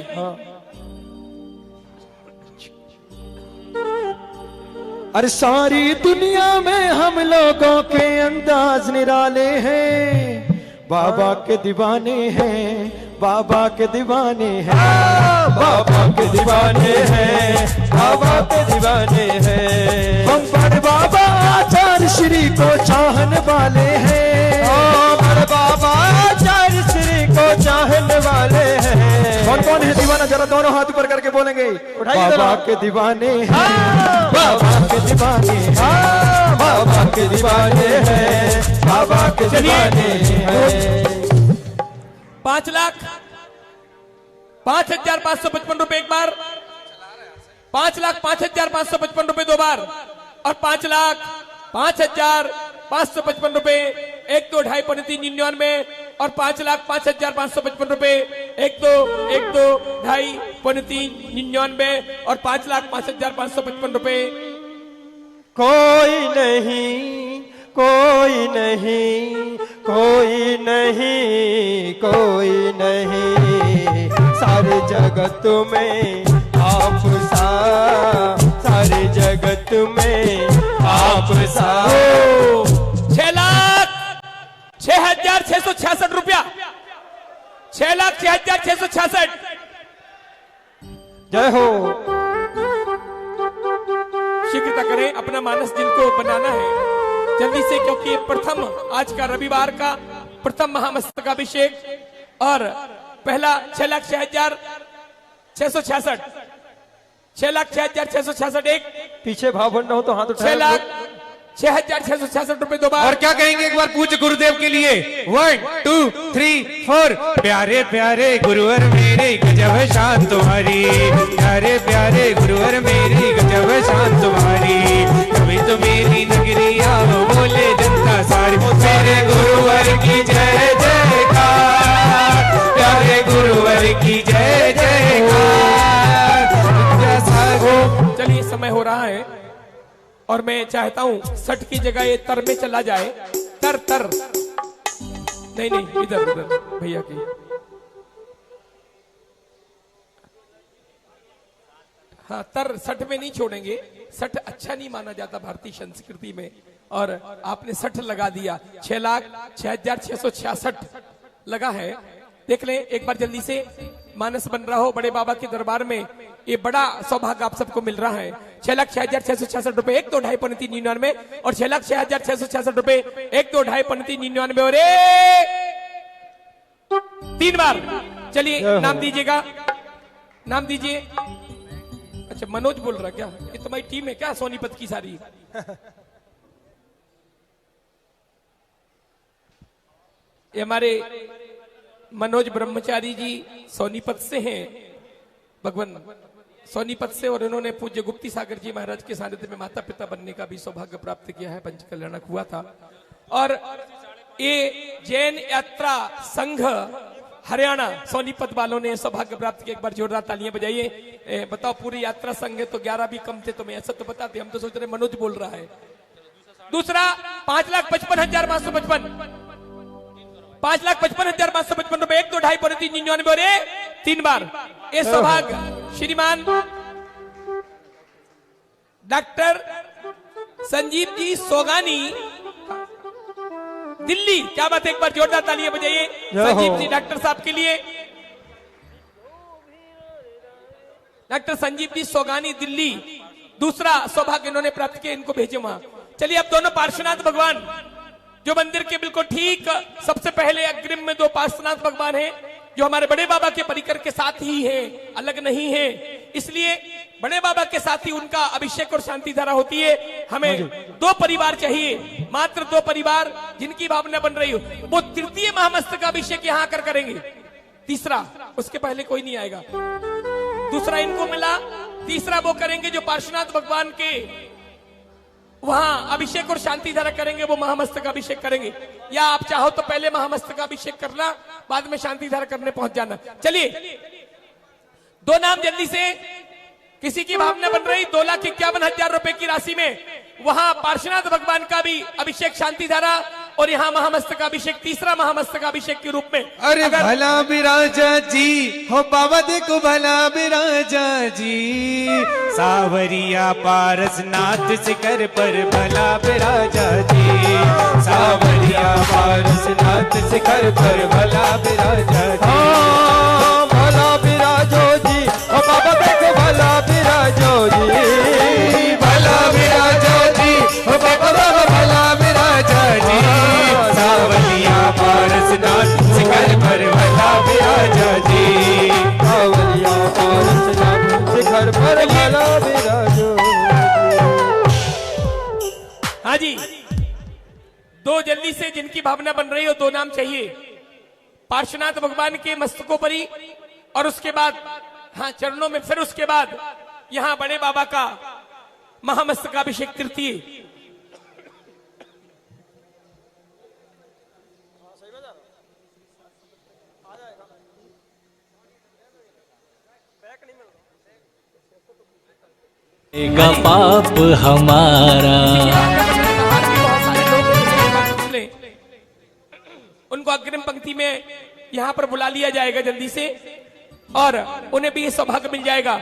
अरे सारी दुनिया में हम लोगों के अंदाज निराले हैं, बाबा के दीवाने हैं, बाबा के दीवाने हैं, बाबा के दीवाने हैं, बाबा के दीवाने हैं। हम बड़े बाबा आचार्य श्री को चाहने वाले हैं, बड़े बाबा आचार्य श्री को चाहने वाले हैं। कौन कौन है दीवाना, जरा दोनों हाथ ऊपर करके बोलेंगे। बाबा के दीवाने हैं, बाबा के दीवाने हैं, बाबा के दीवाने हैं, बाबा के दीवाने हैं। 5,05,555 रुपए एक बार, 5,05,555 रुपए दो बार, और 5,05,555 रुपए 1 2 2.5 5 3 99, और 5,05,555 रुपए 1 2 1 2 2.5 5 3 99, और 5,05,555 रुपए। कोई नहीं, कोई नहीं, कोई नहीं, कोई नहीं, सारे जगत में आप सा, सारे जगत में आप सा। 6,06,666 रुपया, 6,06,666। जय हो। शीघ्रता करें, अपना मानस जिनको बनाना है जल्दी से, क्योंकि ये प्रथम, आज का रविवार का प्रथम महामस्तकाभिषेक, और पहला 6,06,666, 6,06,666 एक। पीछे भाव भंडा हो तो हाथ उठाओ। 6,06,666 रुपए दो बार। और क्या कहेंगे एक बार पूज्य गुरुदेव के लिए? 1 2 3 4। प्यारे प्यारे गुरुवर मेरे गजब शान तुम्हारी, प्यारे प्यारे गुरुवर मेरी गजब शान तुम्हारी, कभी तो मेरी नगरी आओ बोले जनता सारी, मेरे गुरुवर की जय जयकार, प्यारे गुरुवर की जय जयकार। चलिए, समय हो रहा है और मैं चाहता हूं सट की जगह ये तर में चला जाए। तर तर नहीं नहीं, इधर उधर भैया की। हाँ, तर सट में नहीं छोड़ेंगे, सट अच्छा नहीं माना जाता भारतीय संस्कृति में, और आपने सट लगा दिया। 6,06,666 लगा है। देख लें एक बार जल्दी से, मानस बन रहा हो बड़े बाबा के दरबार में, ये बड़ा सौभाग्य आप सबको मिल रहा है। 6,06,666 रुपए 1 2 2.5 5 3 99, और 6,06,666 रुपए 1 2 2.5 5 3 99, और 3 बार। चलिए, नाम दीजिएगा, नाम दीजिए। अच्छा, मनोज बोल रहा क्या? ये तुम्हारी टीम है क्या सोनीपत की सारी? ये हमारे मनोज ब्रह्मचारी जी सोनीपत से हैं, भगवान सोनीपत से, और उन्होंने पूज्य गुप्ती सागर जी महाराज के सानिध्य में माता पिता बनने का भी सौभाग्य प्राप्त किया है, पंच कल्याणक हुआ था। और ये जैन यात्रा संघ हरियाणा सोनीपत वालों ने सौभाग्य प्राप्त किया। एक बार जोरदार तालियां बजाइए। बताओ, पूरी यात्रा संघ है तो 11 भी कम थे, तो मैं ऐसा तो बताते, हम तो सोच रहे मनोज बोल रहा है। दूसरा 5,55,555, 5,55,555 रुपए 1 2 2.5 5 3 99, और 3 बार। ये सौभाग्य श्रीमान डॉक्टर संजीव जी सोगानी, दिल्ली। क्या बात है, एक बार जोरदार तालियां बजाइए संजीव जी डॉक्टर साहब के लिए। डॉक्टर संजीव जी सोगानी, दिल्ली। दूसरा सौभाग्य इन्होंने प्राप्त किया, इनको भेजे वहां। चलिए, अब दोनों पार्श्वनाथ भगवान जो मंदिर के बिल्कुल ठीक सबसे पहले अग्रिम में 2 पार्श्वनाथ भगवान हैं, जो हमारे बड़े बाबा के परिकर के साथ ही है, अलग नहीं है। इसलिए बड़े बाबा के साथ ही उनका अभिषेक और शांति धारा होती है। हमें 2 परिवार चाहिए, मात्र 2 परिवार जिनकी भावना बन रही हो, वो तृतीय महामस्तक का अभिषेक यहां आकर करेंगे। तीसरा, उसके पहले कोई नहीं आएगा। दूसरा इनको मिला, तीसरा वो करेंगे जो पार्श्वनाथ भगवान के वहां अभिषेक और शांति धारा करेंगे, वो महामस्तक अभिषेक करेंगे। या आप चाहो तो पहले महामस्तक अभिषेक करना, बाद में शांति धारा करने पहुंच जाना। चलिए, 2 नाम जल्दी से, किसी की भावना बन रही 2,51,000 रुपए की राशि में, वहां पार्श्वनाथ भगवान का भी अभिषेक शांति धारा और यहाँ महामस्तक अभिषेक, तीसरा महामस्तक अभिषेक के रूप में। अरे भला बिराजा जी हो बाबा देखो भला बिराजा जी, सावरिया पारसनाथ शिखर पर भला बिराजा जी, सावरिया पारसनाथ शिखर पर भला बिराजा जी। हाँ, भला बिराजो जी ओ बाबा देखो भला बिराजो जी, भला बिराजा जी हो बाबा बाबा भला बिराजा जी, सावरिया पारसनाथ शिखर पर भला बिराजा जी, सावरिया पारसनाथ शिखर पर भला बिराजो। हाँ जी, दो जल्दी से जिनकी भावना बन रही हो, दो नाम चाहिए पार्श्वनाथ भगवान के मस्तकों पर ही, और उसके बाद हाँ चरणों में, फिर उसके बाद यहां बड़े बाबा का महामस्तकाभिषेक तृतीय। का पाप हमारा, उनको अग्रिम पंक्ति में यहां पर बुला लिया जाएगा जल्दी से, और उन्हें भी सौभाग्य मिल जाएगा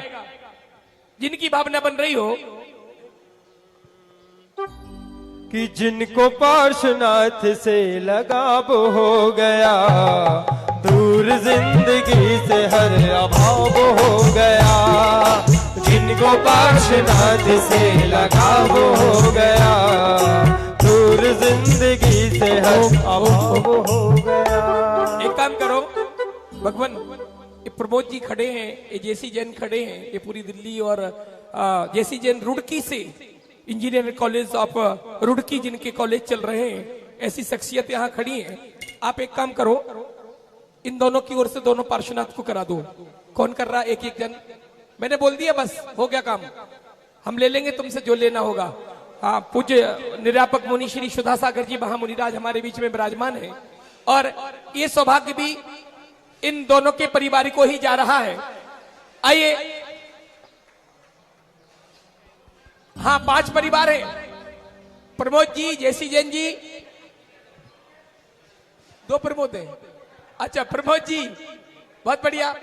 जिनकी भावना बन रही हो। कि जिनको पार्श्वनाथ से लगाव हो गया, दूर जिंदगी से हर अभाव हो गया, जिनको पार्श्वनाथ से लगाव हो गया, दूर जिंदगी से हर अभाव हो गया। एक काम करो भगवान, ये प्रमोद जी खड़े हैं, ये जेसी जैन खड़े हैं, ये पूरी दिल्ली और जेसी जैन रुड़की से, इंजीनियर कॉलेज ऑफ रुड़की जिनके कॉलेज चल रहे हैं, ऐसी शख्सियत यहाँ खड़ी है। आप एक काम करो, इन दोनों की ओर से दोनों पार्श्वनाथ को करा दो। कौन कर रहा है? एक एक जन। मैंने बोल दिया, बस हो गया काम, हम ले लेंगे तुमसे जो लेना होगा। हाँ, पूज्य निरापक मुनि श्री सुधा सागर जी महामुनिराज हमारे बीच में विराजमान है, और ये सौभाग्य भी इन दोनों के परिवार को ही जा रहा है। आइए, हाँ 5 परिवार है, प्रमोद जी, जेसी जैन जी, 2 प्रमोद है। अच्छा प्रमोद जी बहुत बढ़िया।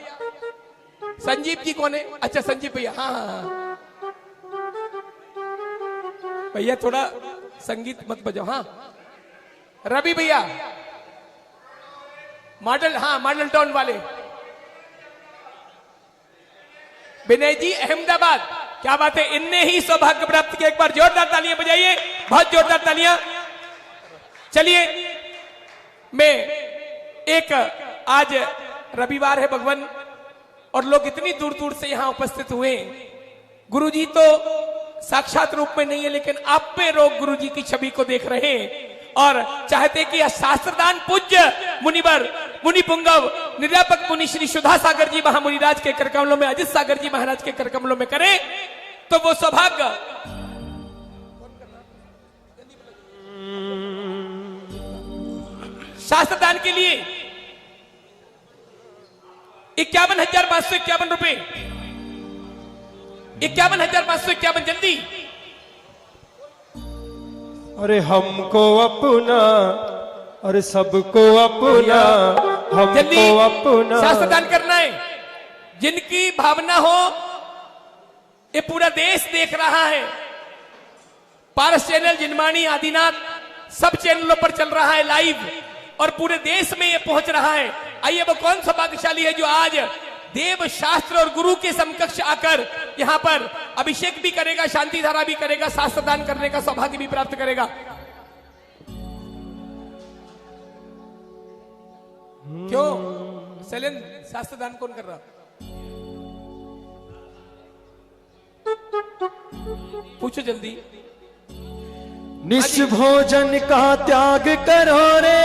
संजीव जी कौन है? अच्छा संजीव भैया, हाँ हाँ हाँ भैया थोड़ा संगीत मत बजाओ। हाँ रवि भैया मॉडल, हाँ मॉडल टाउन वाले। विनय जी अहमदाबाद, क्या बात है, इनने ही सौभाग्य प्राप्त किया। एक बार जोरदार तालियां बजाइए, बहुत जोरदार तालियां। चलिए, मैं एक आज रविवार है भगवान, और लोग इतनी दूर दूर से यहां उपस्थित हुए। गुरुजी तो साक्षात रूप में नहीं है, लेकिन आप पे लोग गुरुजी की छवि को देख रहे हैं और चाहते कि शास्त्रदान पूज्य मुनिवर मुनि पुंगव निरापक मुनि श्री सुधा सागर जी महामुनिराज के करकमलों में, अजित सागर जी महाराज के करकमलों में करें, तो वो सौभाग्य शास्त्रदान के लिए 51,551 रुपए, 51,551 जल्दी। अरे हमको अपना, अरे सबको अपना, जल्दी हमको अपना। शास्त्रदान करना है। जिनकी भावना हो, ये पूरा देश देख रहा है। पारस चैनल, जिनमानी, आदिनाथ सब चैनलों पर चल रहा है लाइव, और पूरे देश में ये पहुंच रहा है। आइए, वो कौन सा भाग्यशाली है जो आज देव शास्त्र और गुरु के समकक्ष आकर यहां पर अभिषेक भी करेगा, शांति धारा भी करेगा, शास्त्रदान करने का सौभाग्य भी प्राप्त करेगा। क्यों शैलेंद्र, शास्त्रदान कौन कर रहा? पूछो जल्दी। निष्भोजन का त्याग करो रे,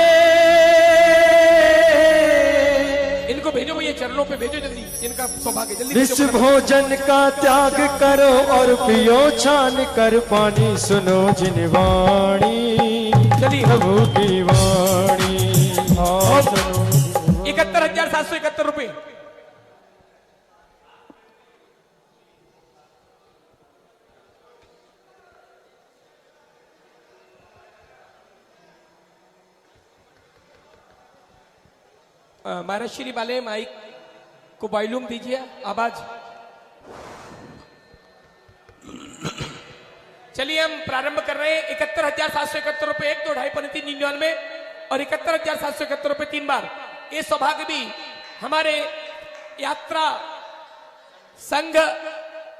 इनको भेजो भैया, चरणों पे भेजो जल्दी, इनका सौभाग्य जल्दी भेजो। निष्भोजन का त्याग करो और पियो छान कर पानी, सुनो जिन वाणी चलिए प्रभु की वाणी। हाँ सुनो। 71,771 रुपए। महाराज श्री वाले माइक को वॉल्यूम दीजिए, आवाज। चलिए हम प्रारंभ कर रहे हैं। 71,771 रुपए 1, 2, 2.5, 399 और 71,771 रुपए 3 बार। ये सौभाग्य भी हमारे यात्रा संघ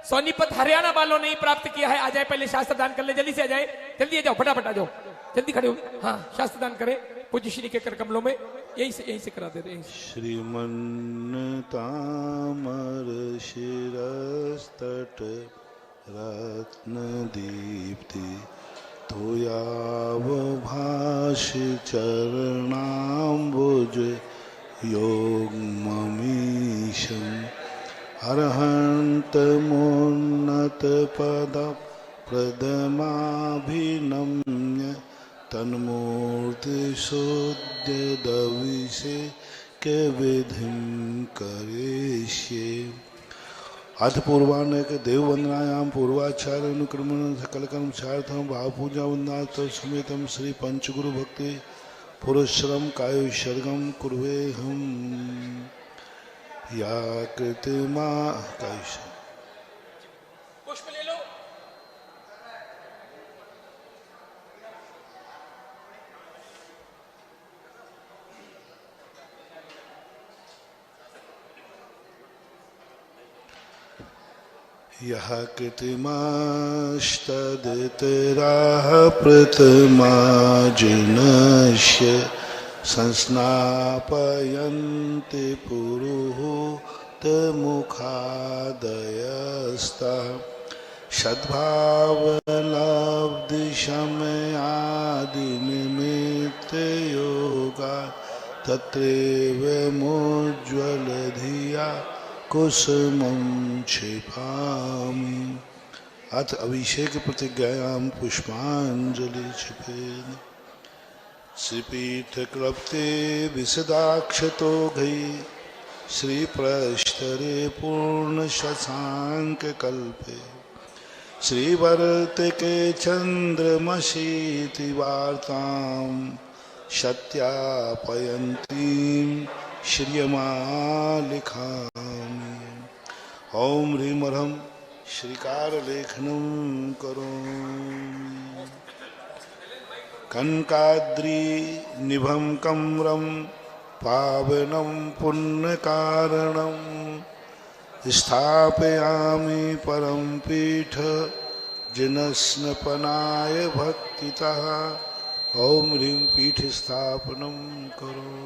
सोनीपत हरियाणा वालों ने ही प्राप्त किया है। आ जाए, पहले शास्त्र दान कर ले, जल्दी से आ जाए, जल्दी आ जाओ, फटाफट आ जाओ, जल्दी खड़े हो। हाँ, शास्त्र दान करें पूज्य श्री के कर कमलों में, यहीं से करा दे रहे हैं। श्रीमन्नतामर शिरस्तट रत्न दीप्ति तोयावभाष चरणाम्बुज योगममीशम् अर्हन्तमुन्नत पद प्रदमाभिनम्य तन्मूर्ति शुद्ध दविषे के विधिं करिष्ये। अथ पूर्वान्नक देववंदनायां पूर्वाचार्य अनुक्रमण सकल कर्मचार्थं भाव पूजा वंदनात् समेतं श्री पंचगुरु भक्ति पुरुषरम कायुषर्गम कुर्वे हम या कृतिमा कायुष। पुष्प ले लो। यह कृतिमास्तदितराः प्रथमा जिनस्य संस्नापयन्ति पुरुहूतमुखादयस्तः सद्भावलब्धिशमयादिनिमित्तयोगा तत्रैव मुज्ज्वलधिया कुसुमं क्षिपामि। अथ अभिषेक प्रतिज्ञायां पुष्पांजलि क्षिपेन। श्रीपीठ क्लप्ते विशदाक्षतो घै श्रीप्रस्तरे पूर्ण शशांक कल्पे श्रीवर्तिके चंद्रमशीति वार्तां सत्यापयन्तीं श्रियमालिखामि। ओम ह्रीं ह्रं श्रीकारलेखनं करोमि। कनकाद्रि निभं कम्रं पावनं पुण्यकारणं स्थापयामि परम पीठ जिनस्नपनाय भक्तितः। ओम ह्रीं पीठ स्थापनं करो।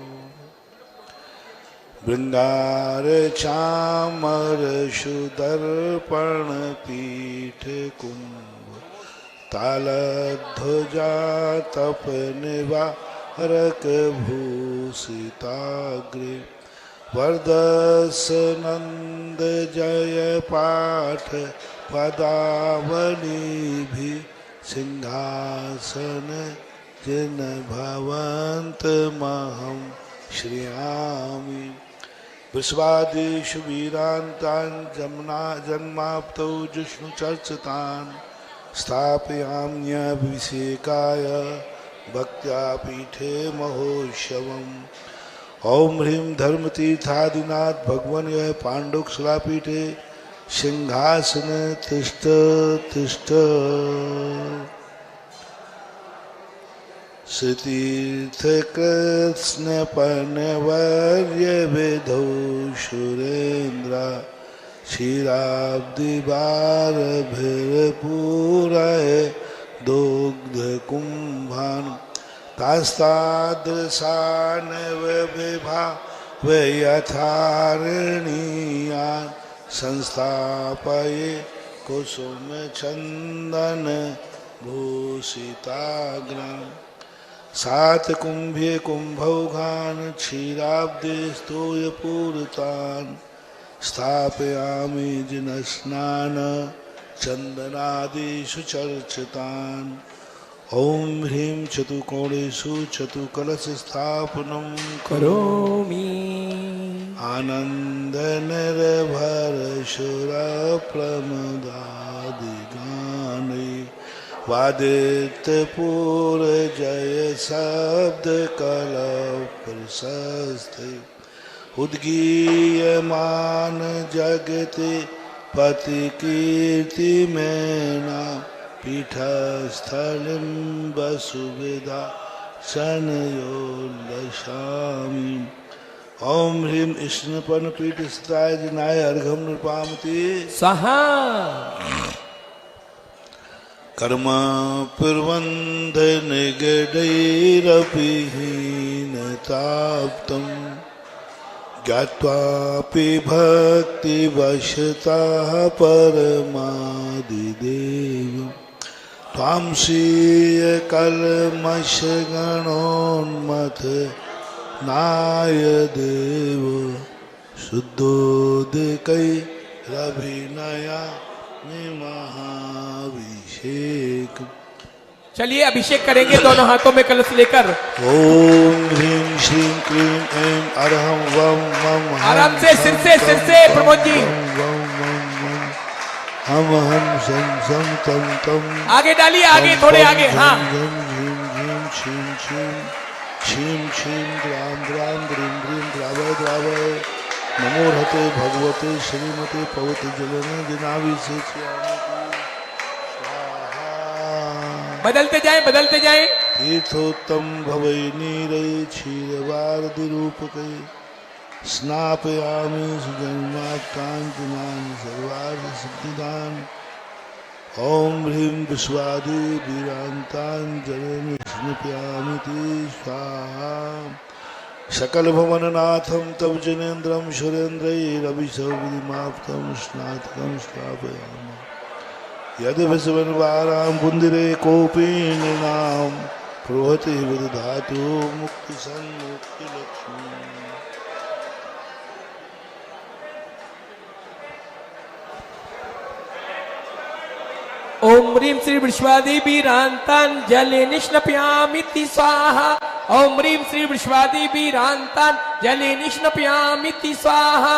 भृंगार चामर सुदर्पण पीठ कुंभ तालध्वजा तप निवारक भूषिताग्रे वरदसनंद जय पाठ पदावली सिंहासन जिन भवंत महं श्रियामि। विश्वादिषु वीरान्तान् जन्माप्तौ जिष्णुचर्चितान् स्थापयाम्यभिषेकाय भक्त्या पीठे महोत्सवम्। ओम ह्रीं धर्मतीर्थादिनाथ भगवन् यः पाण्डुकशिलापीठे सिंहासन तिष्ठ तिष्ठ। श्रीतीर्थकृत्स्नपनवर्य विधौ सुरेन्द्र क्षीराब्दिवारभिर्पूरय दुग्धकुम्भान् तास्तादृशानव विभावयथारणीयान् संस्थापये कुसुमचन्दन भूषिताग्रम्। सात कुंभे कुंभौघान् क्षीराब्दे स्तूयपूरितान् स्थापयामि जिनस्नान चन्दनादिषु चर्चितान्। ओम ह्रीं चतुकोणेषु चतुकलशस्थापनं करोमि। आनन्दनिर्भरशुरप्रमदादिगाने वादितपूर जय शब्द कल प्रशस्ते उद्गीयमान जगते पति कीर्ति मेना पीठस्थलिं वसुविदा शनयोल्लसामि। ओम ह्रीं विष्णुपन पीठ स्थिताय जिनाय अर्घम नृपामति स्वाहा। कर्म प्रबंध निगडैरपि हीनताप्तं ज्ञात्वापि भक्तिवशतः परमादिदेवं त्वां श्रियकल्मषगणोन्मथ नाय देव शुद्धोदकैरभिनया महाभिषेक। चलिए अभिषेक करेंगे दोनों हाथों में कलश लेकर। ओम ह्रीं श्रीं क्लीं ऐं अरहं वं मं आराम से सिर से प्रमोद जी हम शं शं तं तं। आगे डालिए, आगे थोड़े आगे। हाँ झं झीं झीं छीं छीं छीं छीं द्रां द्रां द्रीं द्रीं द्रावय द्रावय। नमो हते भगवते श्रीमते पवते जलने दिनाभिषेच्यामि। बदलते जाएं। तीर्थोत्तम भवै नीरै क्षीरवारधिरूपकै स्नापयामि सुजन्माकान्तिनां सर्वार्थसिद्धिदान्। ओम ह्रीं विश्वादि वीरान्ताञ्जलिं स्निपयामिति स्वाहा। सकल भवननाथं तव जनेन्द्रं सुरेन्द्रैरभिषविधिमाप्तं स्नातकं स्थापयामि। यदि विश्वन्वारां बुन्दिरे कोऽपि नृणां प्रोहति विदधातु मुक्तिसन्मुक्तिलक्ष्मी। ओम ह्रीं श्री विश्वादिवीरान्ताञ्जलिं निष्णपयामिति स्वाहा। ओम ह्रीं श्री विश्वादिवीरान्ताञ्जलिं निष्णपयामिति स्वाहा।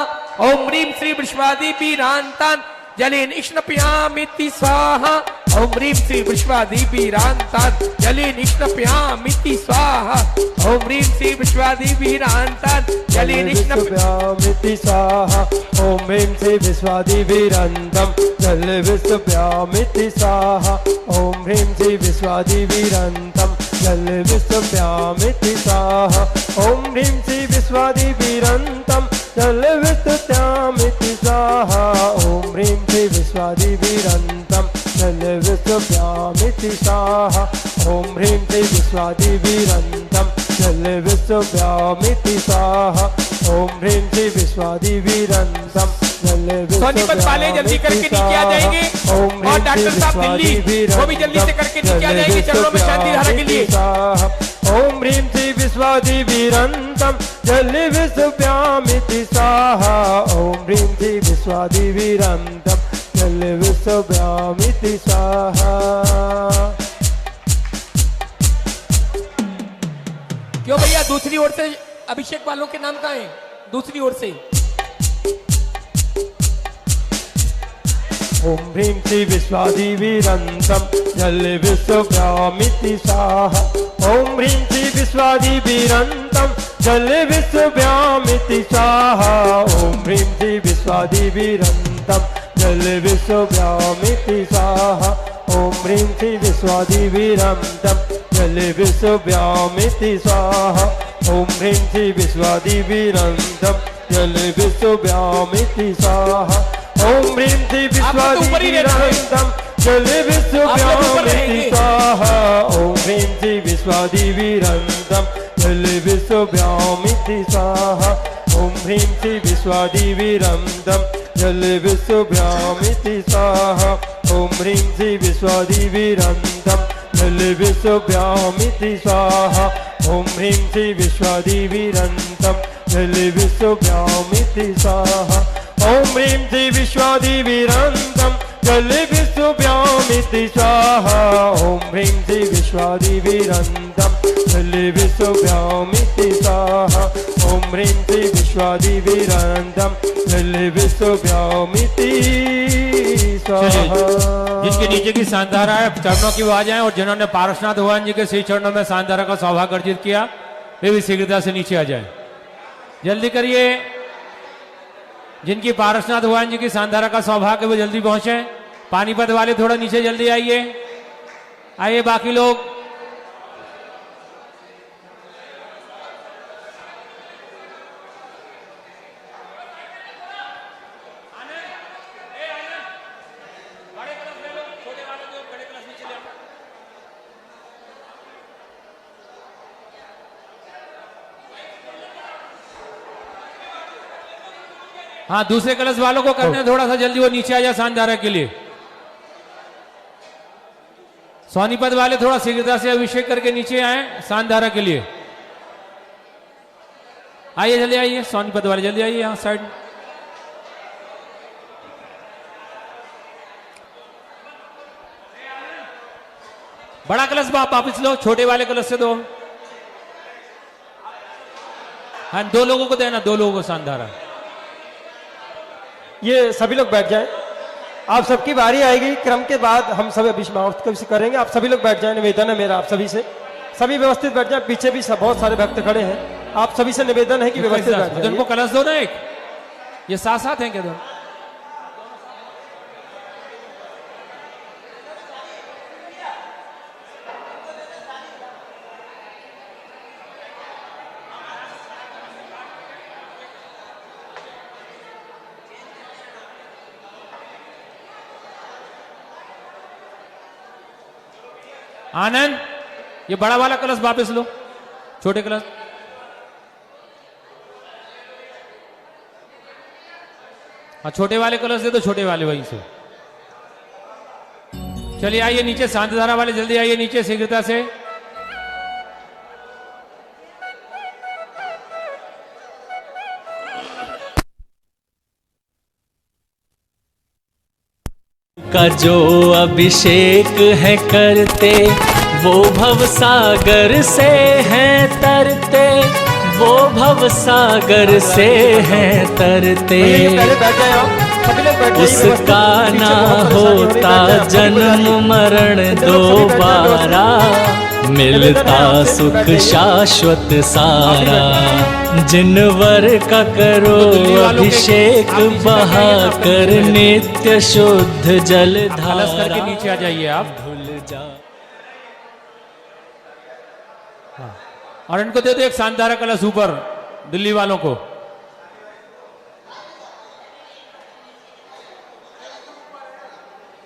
ओम ह्रीं श्री विश्वादिवीरान्ताञ्जलिं निष्णपयामिति स्वाहा। ओम ह्रीं श्री विश्वादिवीरान्ताञ्जलिं निष्णपयामिति स्वाहा। ओम ह्रीं श्री विश्वादिवीरान्ताञ्जलिं निष्णपयामिति स्वाहा। ओम ह्रीं श्री विश्वादिवीरान्तं जल विष्णुप्यामिति स्वाहा। ओम ह्रीं श्री विश्वादिवीरान्तं जल विष्णुप्यामिति स्वाहा। ओम ह्रीं श्री विश्वादिवीरान्तं जल विष्णुप्यामिति स्वाहा। ओम ह्रीं श्री विश्वादिवीरान्तं जल विष्णुप्यामिति स्वाहा। ओम ह्रीं श्री विश्वादिवीरान्तं जल विष्णुप्यामिति स्वाहा। ओम ह्रीं श्री विश्वादिवीरान्तं सोनीपत वाले जल्दी करके नीचे आ जाएंगे और डॉक्टर साहब दिल्ली वो भी जल्दी से करके नीचे आ जाएंगे चरणों में शांति धारा के लिए। ओम ह्रीं श्री विश्वादिवीरान्तं जल विष्णुप्यामिति स्वाहा। ओम ह्रीं श्री विश्वादिवीरान्तं जल विष्णुप्यामिति स्वाहा। क्यों भैया दूसरी ओर से अभिषेक वालों के नाम कहाँ हैं? दूसरी ओर से ओम ह्रीं श्री विश्वादिवीरान्तं जल विष्णुप्यामिति स्वाहा। ओम ह्रीं श्री विश्वादिवीरान्तं जल विष्णुप्यामिति स्वाहा। ओम ह्रीं श्री विश्वादिवीरान्तं जल विष्णुप्यामिति स्वाहा। ओम ह्रीं श्री विश्वादिवीरान्तं जल विष्णुप्यामिति स्वाहा। ओम ह्रीं श्री विश्वादिवीरान्तं जल विष्णुप्यामिति स्वाहा। ओम ह्रीं श्री विश्वादिवीरान्तं जल विष्णुप्यामिति स्वाहा। ओम ह्रीं श्री विश्वादिवीरान्तं जल विष्णुप्यामिति स्वाहा। ओम ह्रीं श्री विश्वादिवीरान्तं जल विष्णुप्यामिति स्वाहा। ओम ह्रीं श्री विश्वादिवीरान्तं जल विष्णुप्यामिति स्वाहा। ओम ह्रीं श्री विश्वादिवीरान्तं जल विष्णुप्यामिति स्वाहा। ओम ह्रीं श्री विश्वादिवीरान्तं जल विष्णुप्यामिति स्वाहा। ओम ह्रीं श्री विश्वादिवीरान्तं जल विष्णुप्यामिति स्वाहा। ओम ह्रीं श्री विश्वादिवीरान्तं जल विष्णुप्यामिति स्वाहा। जिनके नीचे की शानदारा है चरणों की आवाज आए और जिन्होंने पारसनाथ भगवान जी के श्री चरणों में शानदारा का सौभाग्य अर्जित किया वे भी शीघ्रता से नीचे आ जाए। जल्दी करिए। जिनकी पारसनाथ भगवान जी की सांधारा का सौभाग्य वो जल्दी पहुंचे। पानीपत वाले थोड़ा नीचे जल्दी आइए। आइए बाकी लोग। हाँ, दूसरे कलश वालों को करने थोड़ा सा जल्दी, वो नीचे आ जाए सांधारा के लिए। सोनीपत वाले थोड़ा शीघ्रता से अभिषेक करके नीचे आए सांधारा के लिए। आइए जल्दी आइए, सोनीपत वाले जल्दी आइए यहाँ साइड। बड़ा कलश वापिस लो, छोटे वाले कलश से दो। हाँ, 2 लोगों को देना, 2 लोगों को सांधारा। ये सभी लोग बैठ जाएं। आप सबकी बारी आएगी, क्रम के बाद हम सब अभिषेक करेंगे। आप सभी लोग बैठ जाएं, निवेदन है मेरा आप सभी से। सभी व्यवस्थित बैठ जाएं। पीछे भी बहुत सारे भक्त खड़े हैं, आप सभी से निवेदन है कि व्यवस्थित बैठ जाएं। उनको कलश दो ना एक। ये साथ साथ हैं क्या दो? आनंद, ये बड़ा वाला कलश वापस लो, छोटे कलश। हाँ, छोटे वाले कलश दे दो, छोटे वाले वहीं से। चलिए आइए नीचे, शांतिधारा वाले जल्दी आइए नीचे शीघ्रता से। का जो अभिषेक है करते, वो भव सागर से हैं तरते, वो भव सागर से हैं तरते। उसका ना होता जन्म मरण दोबारा, मिलता सुख शाश्वत सारा। जिनवर का करो अभिषेक बहा कर, नित्य शुद्ध जल कलश करके धारा। नीचे आ जाइए आप। भूल जा। और इनको दे दो एक शानदार कलश ऊपर, दिल्ली वालों को।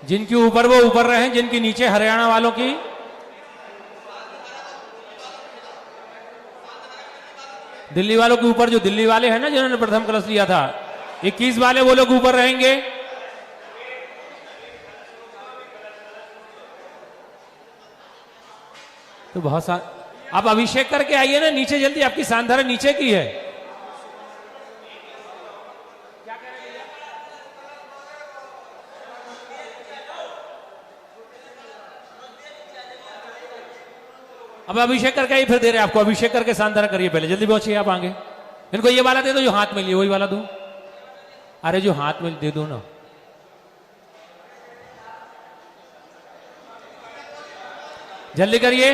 जिनकी ऊपर वो ऊपर रहे, जिनकी नीचे हरियाणा वालों की। दिल्ली वालों के ऊपर, जो दिल्ली वाले हैं ना जिन्होंने प्रथम कलश लिया था, 21 वाले वो लोग ऊपर रहेंगे। तो बहुत सारा आप अभिषेक करके आइए ना नीचे जल्दी, आपकी शानधारा नीचे की है। अब अभिषेक करके आइए, फिर दे रहे हैं आपको। अभिषेक करके शानदार करिए, पहले जल्दी पहुंचिए आप आगे। इनको ये वाला दे दो जो हाथ में लिए, वही वाला दो। अरे जो हाथ में दे दो ना। जल्दी करिए।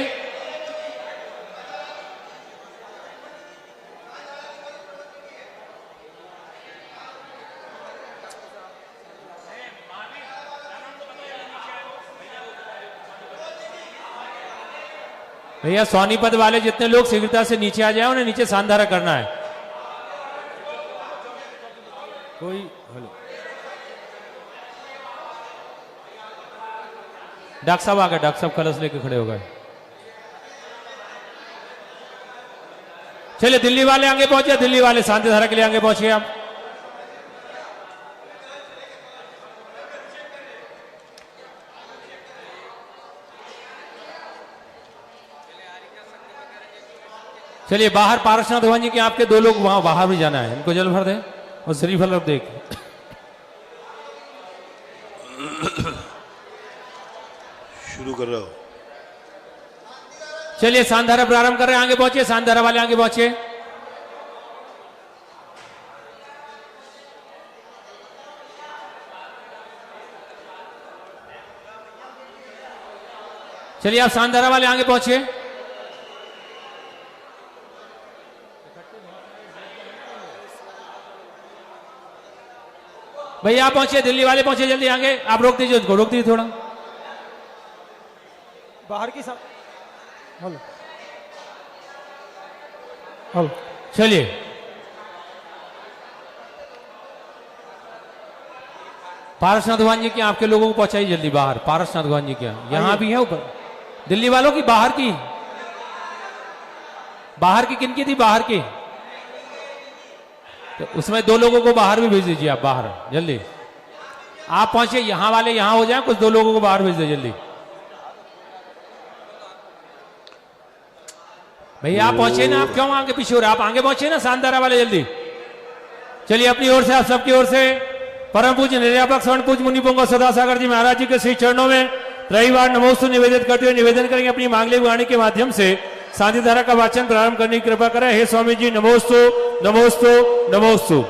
भैया सोनीपत वाले जितने लोग शीघ्रता से नीचे आ जाए, उन्हें नीचे शानदारा करना है। कोई डॉक्टर साहब आ गए, डॉक्टर साहब कलश लेके खड़े हो गए। चलिए दिल्ली वाले आगे पहुंचे, दिल्ली वाले शांतिधारा के लिए आगे पहुंचिए आप। चलिए बाहर पारसनाथ भगवान जी के आपके 2 लोग वहां बाहर भी जाना है, इनको जल भर दे और श्रीफल रख देख। शुरू कर रहा हो। चलिए शानधारा प्रारंभ कर रहे हैं, आगे पहुंचिए, शानधारा वाले आगे पहुंचिए। चलिए आप शानधारा वाले आगे पहुंचिए। भैया आप पहुंचिए, दिल्ली वाले पहुंचिए जल्दी आगे। आप रोक दीजिए उसको, रोक दीजिए थोड़ा। बाहर की हेलो हेलो चलिए पारसनाथ भगवान जी की आपके लोगों को पहुंचाइए जल्दी बाहर। पारसनाथ भगवान जी क्या यहां भी है ऊपर? दिल्ली वालों की बाहर की, बाहर की किनकी थी? बाहर की, तो उसमें 2 लोगों को बाहर भी भेज दीजिए आप, बाहर जल्दी। आप पहुंचिए, यहां वाले यहां हो जाए, कुछ 2 लोगों को बाहर भेज दीजिए जल्दी। भैया आप पहुंचे ना, आप क्यों आगे पीछे हो रहे? आप आगे पहुंचे ना, शानदारा वाले जल्दी। चलिए अपनी ओर से, आप सबकी ओर से परम पूज्य निर्यापक स्वर्ण पूज्य मुनि पुंग सदा सागर जी महाराज जी के श्री चरणों में रविवार नमोस्तु निवेदित करते हुए निवेदन करेंगे अपनी मांगलिक वाणी के माध्यम से शांति धारा का वाचन प्रारंभ करने की कृपा करें। हे स्वामी जी नमोस्तु नमोस्तु नमोस्तु।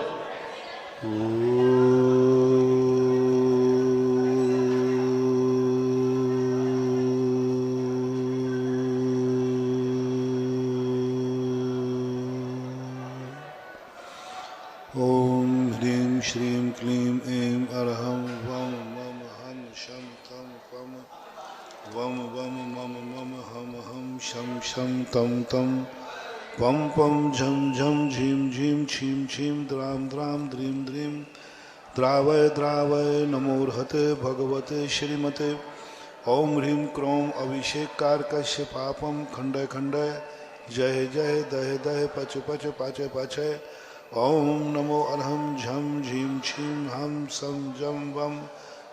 ओम ह्रीं श्रीं क्लीं ऐं अरहं वम मम हम शम तम पम वम वम मम मम हम हम शम शम तम तम पम पम झम झम झीं झीं छीं छीं द्राम द्राम द्रीं द्रीं द्रावय द्रावय नमोर्हते भगवते श्रीमते। ओम ह्रीं क्रों अभिषेककारकस्य पापम खंडय खंडय जय जय दह दह पच पच पाचय पाचय। ओम नमो अर्हं झम झीं छीं हम सम जम वम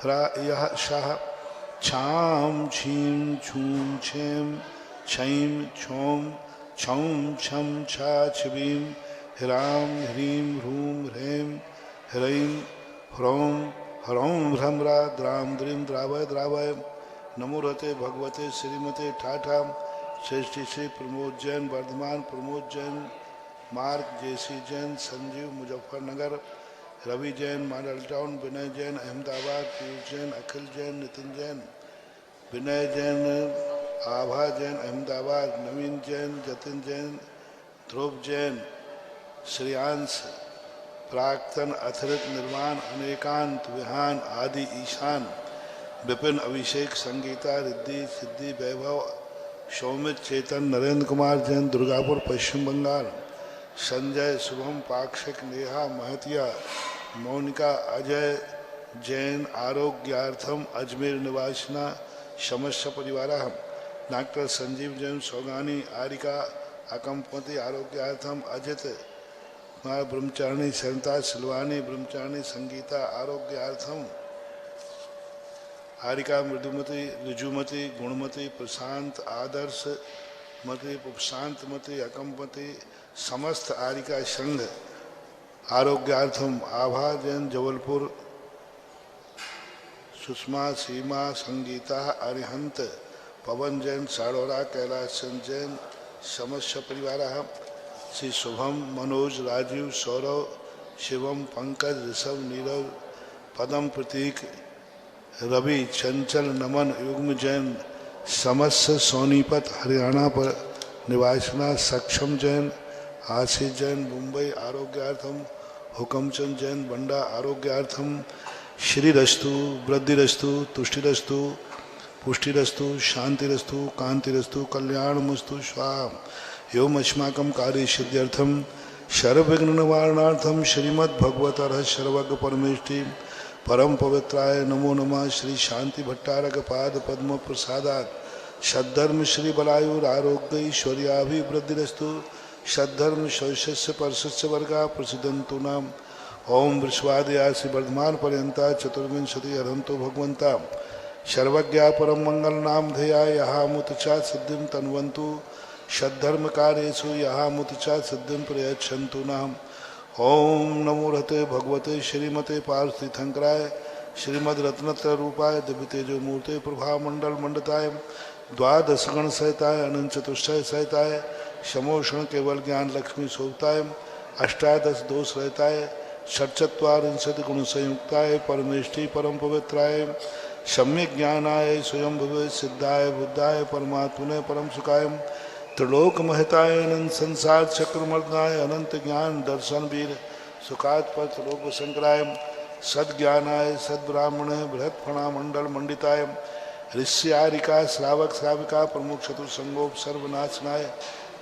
ह्रा यः शाह छाम छीं छूं छें छैं छौं छौं छम छा छबीं ह्रां ह्रीं ह्रूं ह्रैं ह्रैं ह्रौं ह्रौं ह्रम्रा द्रां द्रीं द्रावय द्रावय। नमो रहते भगवते श्रीमते ठाठा श्रेष्ठी श्री प्रमोद जैन वर्धमान प्रमोद जैन मार्ग जेसी जैन संजीव मुजफ्फरनगर रवि जैन मॉडल टाउन विनय जैन अहमदाबाद पीयूष जैन अखिल जैन नितिन जैन विनय जैन आभा जैन अहमदाबाद नवीन जैन जतिन जैन ध्रुव जैन श्रेयांश प्राक्तन अथिरित निर्माण अनेकांत विहान आदि ईशान विपिन अभिषेक संगीता रिद्धि सिद्धि वैभव सौमित चेतन नरेंद्र कुमार जैन दुर्गापुर पश्चिम बंगाल संजय शुभम पाक्षिक नेहा महतिया मौनिका अजय जैन आरोग्यार्थम अजमेर निवासिना समस्य परिवार डॉक्टर संजीव जैन सौगानी आरिका अकंपति आरोग्यार्थम अजित कुमार ब्रह्मचारिणी सरिता सिलवानी ब्रह्मचारिणी संगीता आरोग्यार्थम हारिका मृदुमती ऋजुमती गुणमती प्रशांत आदर्श मती उपशांतमती अकंपति समस्त आरिका संघ आरोग्यार्थम आभा जैन जबलपुर सुषमा सीमा संगीता अरिहंत पवन जैन साड़ोरा कैलाश जैन समस्य परिवार श्री शुभम मनोज राजीव सौरव शिवम पंकज ऋषभ नीरव पदम प्रतीक रवि चंचल नमन युग्म जैन समस्त सोनीपत हरियाणा पर निवासना सक्षम जैन आशीष जैन मुंबई आरोग्यार्थम हुकमचंद जैन बंडा आरोग्यार्थम श्रीरस्तु वृद्धिरस्तु तुष्टिरस्तु पुष्टिरस्तु शांतिरस्तु कांतिरस्तु कल्याणमस्तु स्वाहा एवं अस्माकं कार्य सिद्ध्यर्थम सर्वविघ्न निवारणार्थम श्रीमद्भगवत सर्वज्ञ परमेष्टि परम पवित्राय नमो नमः। श्री शांति भट्टारक पाद पद्म प्रसादात् सद्धर्म श्री बलायुर आरोग्य ऐश्वर्याभिवृद्धिरस्तु सद्धर्म शौष्य परशस्य वर्गा प्रसिद्धंतु नाम। ओम वृषवादया श्री वर्धमान पर्यंता चतुर्विंशति अरहंतो भगवंता सर्वज्ञा परम मंगल नाम ध्येया यहाँ मुतचा सिद्धिं तन्वन्तु सद्धर्म कार्येषु यहाँ मुतचा सिद्धिं प्रयच्छन्तु नाम। ओम नमो रहते भगवते श्रीमते पार्थिथंकराय श्रीमद रत्नत्र रूपाय दिव्य तेजो मूर्ते प्रभा मंडल मंडताय द्वादश गण सहिताय अनंत चतुष्टय सहिताय समोषण केवल ज्ञान लक्ष्मी शोभताय अष्टादश दोष रहताय षट्चत्वारिंशत् गुण संयुक्ताय परमेष्टि परम पवित्राय सम्यक ज्ञानाय स्वयं भवे सिद्धाय बुद्धाय परमात्मने परम सुखाय त्रिलोक महताय अनंत संसार चक्रमर्दनाय अनंत ज्ञान दर्शन वीर सुखात पर त्रिलोक शंकराय सद्ज्ञानाय सद्ब्राह्मण बृहत्फणा मंडल मंडिताय ऋष्यारिका श्रावक श्राविका प्रमुख चतुर्संगोप सर्वनाशनाय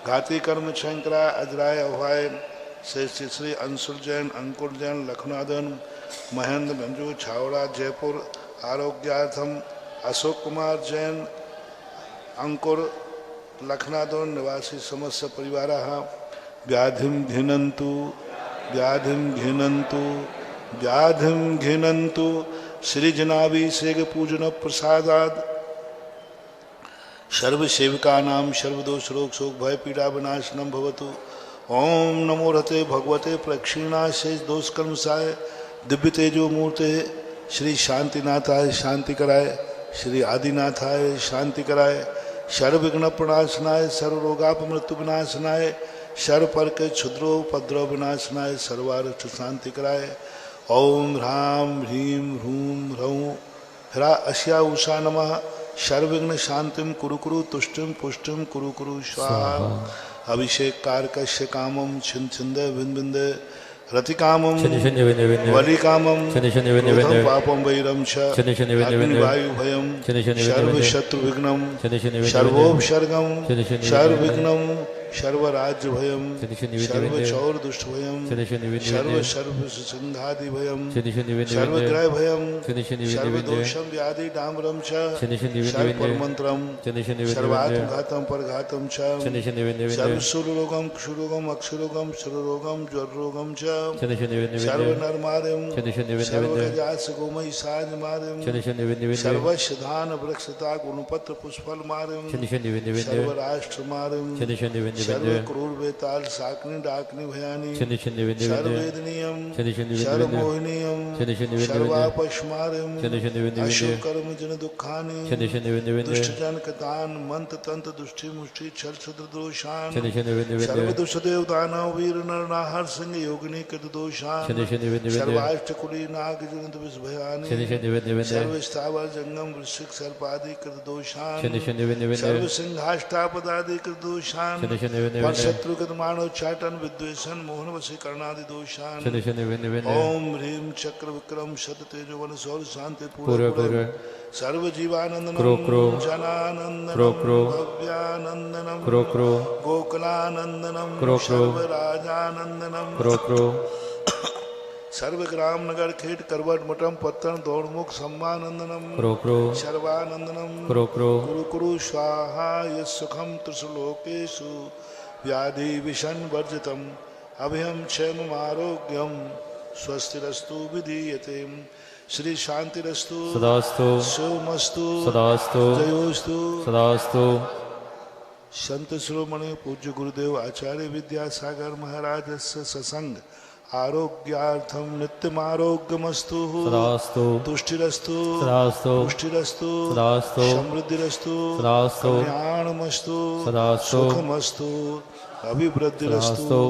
घाती कर्म शंकराय अजराय अभय श्री श्री अंशुल जैन अंकुर जैन लखनादन महेंद्र गंजू छावड़ा जयपुर आरोग्यार्थम अशोक कुमार जैन अंकुर लखनादन निवासी समस्त परिवार व्याधिम घिनंतु व्याधिम घिनंतु व्याधिम घिनंतु श्री जनाभिषेक पूजन प्रसादाद सर्व सेविका नाम सर्वदोष रोग शोक भय पीड़ा विनाशनम भवतु। ओम नमो रते भगवते प्रक्षीणा शेष दोष कर्मसाय दिव्य तेजो मूर्ते श्री शांतिनाथाय शांति कराए श्री आदिनाथाय शांति कराए सर्व विघ्न प्रणाशनाय सर्व रोगाप मृत्यु विनाशनाय सर्व पर के क्षुद्रोपद्रव विनाशनाय सर्वार्थ शांति कराए। ओम ह्राम ह्रीम ह्रूम ह्रौं ह्रा अस्या उषा नमः सर्वविघ्न शांतिम कुरु कुरु तुष्टिम पुष्टिम कुरु कुरु स्वाहा। अभिषेक कारकस्य कामम छिंद छिंद बिंद बिंद रति कामम वली कामम पापम वैरम वायु भयम सर्व शत्रु विघ्नम सर्वोपसर्गम सर्व विघ्नम सर्वराज्य भयम सर्व चौर दुष्ट भयम सर्व सर्व सिंधादि भयम सर्वग्रह भयम सर्व दोषम व्याधि डाम्रम सर्व मंत्रम सर्वात्मघातम परघातम सर्व सुरोगम क्षुरोगम अक्षुरोगम सुरोगम ज्वरोगम सर्व नरमार्यम सर्व गजास गोमय साज मार्यम सर्वस्य धान वृक्षता गुणपत्र पुष्पल मार्यम सर्व राष्ट्र मार्यम सर्व क्रूर बेताल साकनी डाकनी भयानी सर्वेदनीयम सर्वमोहनीयम सर्वापश्मार्यम अशुकर्म जन दुखानि दुष्ट जन कतान मंत्र तंत्र दुष्टि मुष्टि छल क्षुद्र दोषान सर्व दुष्टदेव दानव वीर नर नाहर सिंह योगिनी कृत दोषान सर्वाष्ट कुली नाग जनित विष भयानि सर्व स्थावर जंगम वृश्चिक सर्पादि कृत दोषान सर्व सिंहाष्टापदादि कृत दोषान पर शत्रुगत मानव चाटन विद्वेषण मोहन वशीकरणादि दोषान। ओम ह्रीम चक्र विक्रम शत तेजोवन सौर शांति पूर्व सर्व जीवानंदनम जनानंदनम भव्यानंदनम गोकुलानंदनम सर्व राजानंदनम सर्व ग्राम नगर खेट करवट मठम पत्तन दौड़मुख सम्मानंदनम सर्वानंदनम कुरु कुरु स्वाहा यस्सुखम त्रिशलोकेषु व्याधि विषण वर्जितम अभयम क्षेम आरोग्यम स्वस्तिरस्तु विधीयते श्री शांतिरस्तु सदास्तु सोमस्तु सदास्तु जयोस्तु सदास्तु। संत शिरोमणि पूज्य गुरुदेव आचार्य विद्यासागर महाराज सत्संग आरोग्यार्थम नित्यमारोग्यमस्तु सदास्तु तुष्टिरस्तु सदास्तु पुष्टिरस्तु सदास्तु समृद्धिरस्तु सदास्तु कल्याणमस्तु सदास्तु सुखमस्तु अभिवृद्धिरस्तु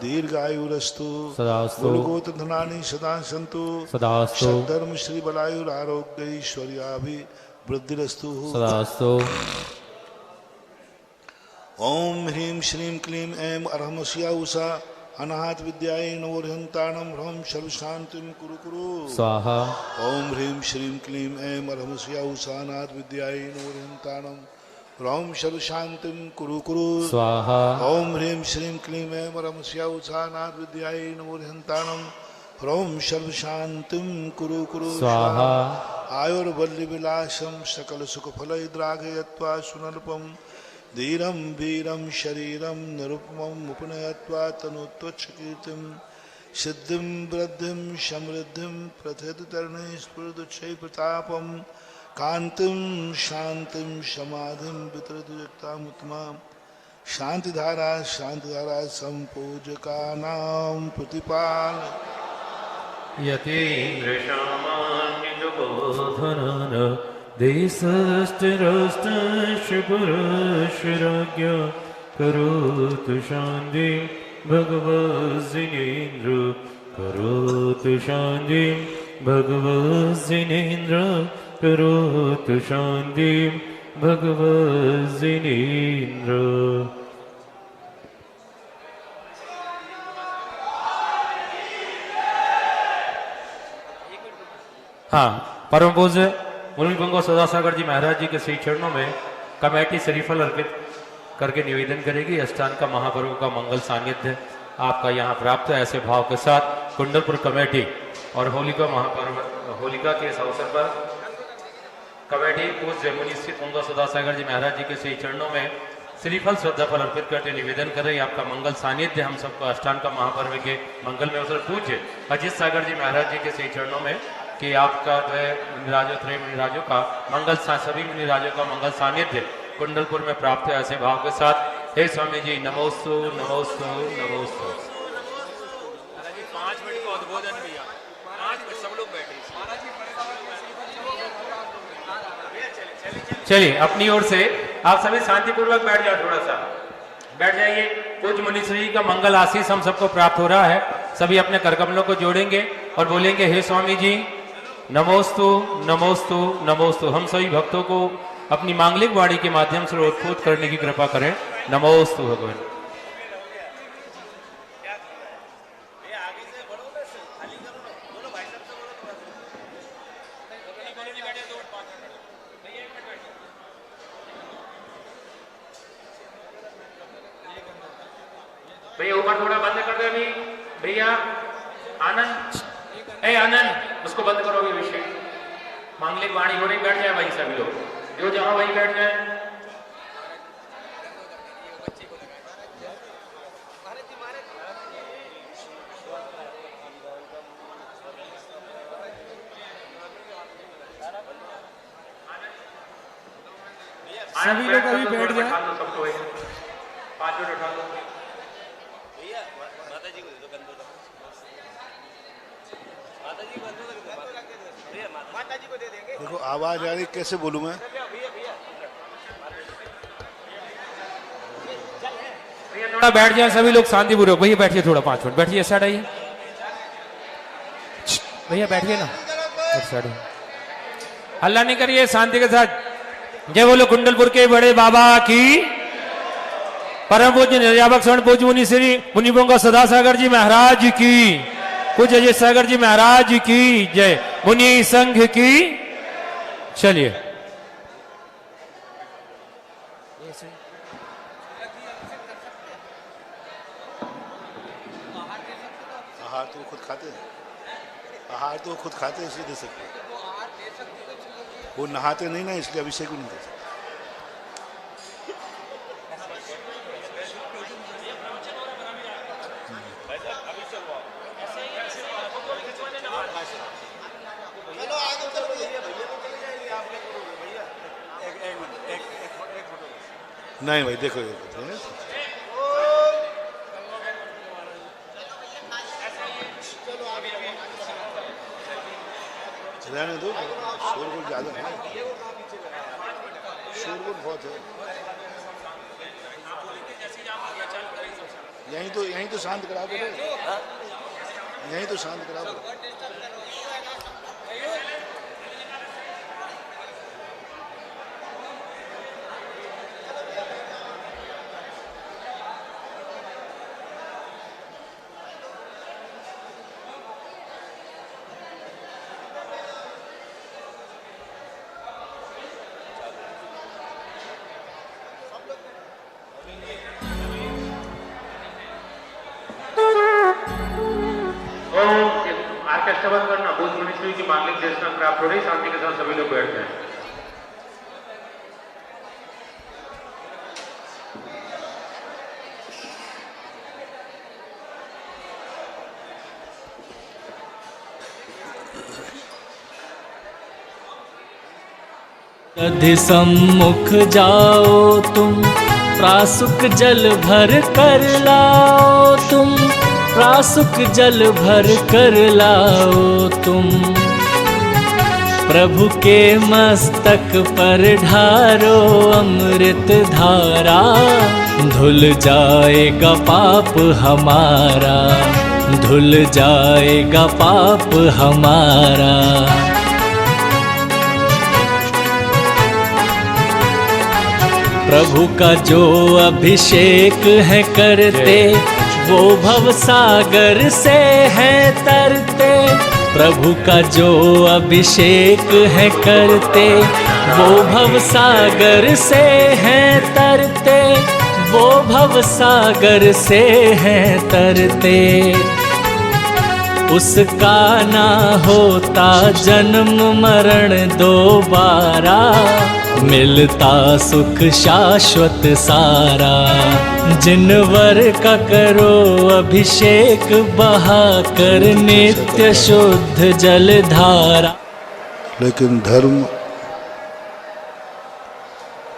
दीर्घायुरस्तु सदास्तु गुरुगोत्रधनानि सदा सन्तु सदास्तु सद्धर्म श्री बलायुर आरोग्य ऐश्वर्याभिवृद्धिरस्तु सदास्तु। ओम ह्रीं श्रीं क्लीं ऐं अर्हमस्या उषा अनाहत विद्याय नवोर्हंताणम ह्रम सर्व शांतिम कुरु कुरु स्वाहा। ओम ह्रीं श्रीं क्लीं ऐं अर्हमस्या उषा अनाहत विद्याय नवोर्हंताणम ह्रम सर्व शांतिम कुरु कुरु स्वाहा। ओम ह्रीं श्रीं क्लीं ऐं अर्हमस्या उषा अनाहत विद्याय नवोर्हंताणम ह्रम सर्व शांतिम कुरु कुरु स्वाहा। आयुर्वल्ली विलासम सकल सुख फल द्रागयत्वा सुनल्पम धीरम वीरम शरीरम निरुपमम उपनयत्वा तनुत्वच्छकीर्तिम सिद्धिम वृद्धिम समृद्धिम प्रथित तरणे स्फुरदुच्छै प्रतापम कांतिम शांतिम समाधिम वितरदुक्तामुत्तमा शांतिधारा संपूजकानां प्रतिपाल यतीन्द्रशामान्यजबोधनान देशस्थिरस्तशपुरशराज्ञ करोतु शान्ति भगवद्जिनेन्द्र करोतु शान्ति भगवद्जिनेन्द्र करोतु शान्ति भगवद्जिनेन्द्र। हाँ, परम पूज्य मुनि पंगो सदासागर जी महाराज जी के श्री चरणों में कमेटी श्रीफल अर्पित करके निवेदन करेगी। अष्टांग का महापर्व का मंगल सानिध्य आपका यहाँ प्राप्त है। ऐसे भाव के साथ कुंडलपुर कमेटी और होलिका महापर्व होलिका के इस अवसर पर कमेटी पूज्य मुनि श्री पंगो सदासागर जी महाराज जी के श्री चरणों में श्रीफल श्रद्धा फल अर्पित करके निवेदन कर रहे हैं। आपका मंगल सानिध्य हम सबको अष्टांग का महापर्व के मंगल में अवसर पूज्य अजित सागर जी महाराज जी के श्री चरणों में कि आपका जो है मुनिराजों त्रय मुनिराजों का सभी मुनिराजों का मंगल सानिध्य कुंडलपुर में प्राप्त है। ऐसे भाव के साथ हे स्वामी जी नमोस्तु नमोस्तु नमोस्तु। 5 मिनट का उद्बोधन भैया, 5 मिनट सब लोग बैठे। चलिए अपनी ओर से आप सभी शांतिपूर्वक बैठ जाओ, थोड़ा सा बैठ जाइए। पूज्य मुनीश्री का मंगल आशीष हम सबको प्राप्त हो रहा है। सभी अपने करकमलों को जोड़ेंगे और बोलेंगे हे स्वामी जी नमोस्तु नमोस्तु नमोस्तु। हम सभी भक्तों को अपनी मांगलिक वाणी के माध्यम से उत्फुल्लित करने की कृपा करें। नमोस्तु भगवान। भैया ऊपर थोड़ा बंद कर दो अभी। भैया आनंद, ए आनंद उसको बंद करोगे विषय। मांगलिक वाणी हो रही, बैठ जाए भाई सभी लोग, जो जहां वही बैठ जाए। सभी लोग अभी बैठ जाए। सबको 5 मिनट उठा दो। देखो आवाज आ रही, कैसे बोलूं मैं? थोड़ा बैठ जाए सभी लोग शांतिपूर्वक। भैया बैठिए, थोड़ा 5 मिनट बैठिए। साइड आइए भैया, बैठिए ना। हल्ला नहीं करिए, शांति के साथ। जय बोलो कुंडलपुर के बड़े बाबा की। परम पूज्य निर्यापक स्वर्ण पूज्य मुनि श्री मुनि पंगो सदासागर जी महाराज की। पूज्य अजय सागर जी महाराज की जय। मुनि संघ की। चलिए आहार तो खुद खाते हैं, आहार तो खुद खाते हैं, इसलिए दे सकते हैं। वो नहाते नहीं ना, इसलिए अभिषेक भी नहीं दे सकते। नहीं भाई देखो रहने दो, शोरगुल ज्यादा है, शोरगुल बहुत है। यहीं तो शांत करा दो, यहीं तो शांत करा दो। आर्केस्ट्रा बंद करना। भूत मुनीश्री की मांगलिक दर्शन प्राप्त हो रही। शांति के साथ सभी लोग बैठ जाएं। दधि सम्मुख जाओ तुम, प्रासुक जल भर कर लाओ तुम, प्रासुक जल भर कर लाओ तुम। प्रभु के मस्तक पर ढारो अमृत धारा, धुल जाएगा पाप हमारा, धुल जाएगा पाप हमारा। प्रभु का जो अभिषेक है करते, वो भव सागर से है तरते। प्रभु का जो अभिषेक है करते, वो भव सागर से हैं तरते, वो भव सागर से हैं तरते। उसका ना होता जन्म मरण दोबारा, मिलता सुख शाश्वत सारा। जिनवर का करो अभिषेक, बहा कर नित्य शुद्ध जलधारा। लेकिन धर्म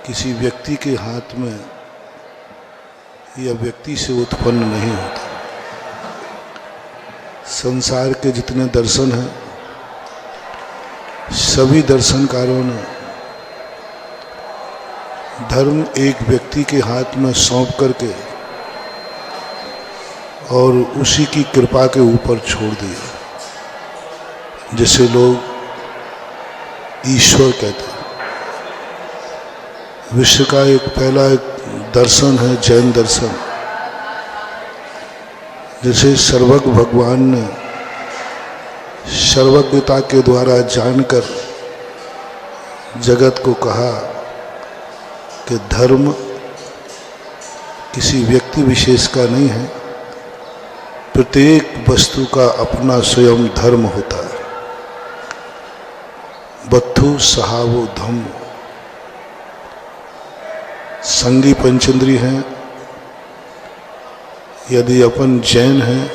किसी व्यक्ति के हाथ में या व्यक्ति से उत्पन्न नहीं होता। संसार के जितने दर्शन हैं, सभी दर्शनकारों ने धर्म एक व्यक्ति के हाथ में सौंप करके और उसी की कृपा के ऊपर छोड़ दिया, जिसे लोग ईश्वर कहते हैं। विश्व का एक पहला दर्शन है जैन दर्शन, जिसे सर्वज्ञ भगवान ने सर्वज्ञता के द्वारा जानकर जगत को कहा कि धर्म किसी व्यक्ति विशेष का नहीं है, प्रत्येक वस्तु का अपना स्वयं धर्म होता है। बत्थु सहावो धम्म। संगी पंचेंद्रिय हैं। यदि अपन जैन हैं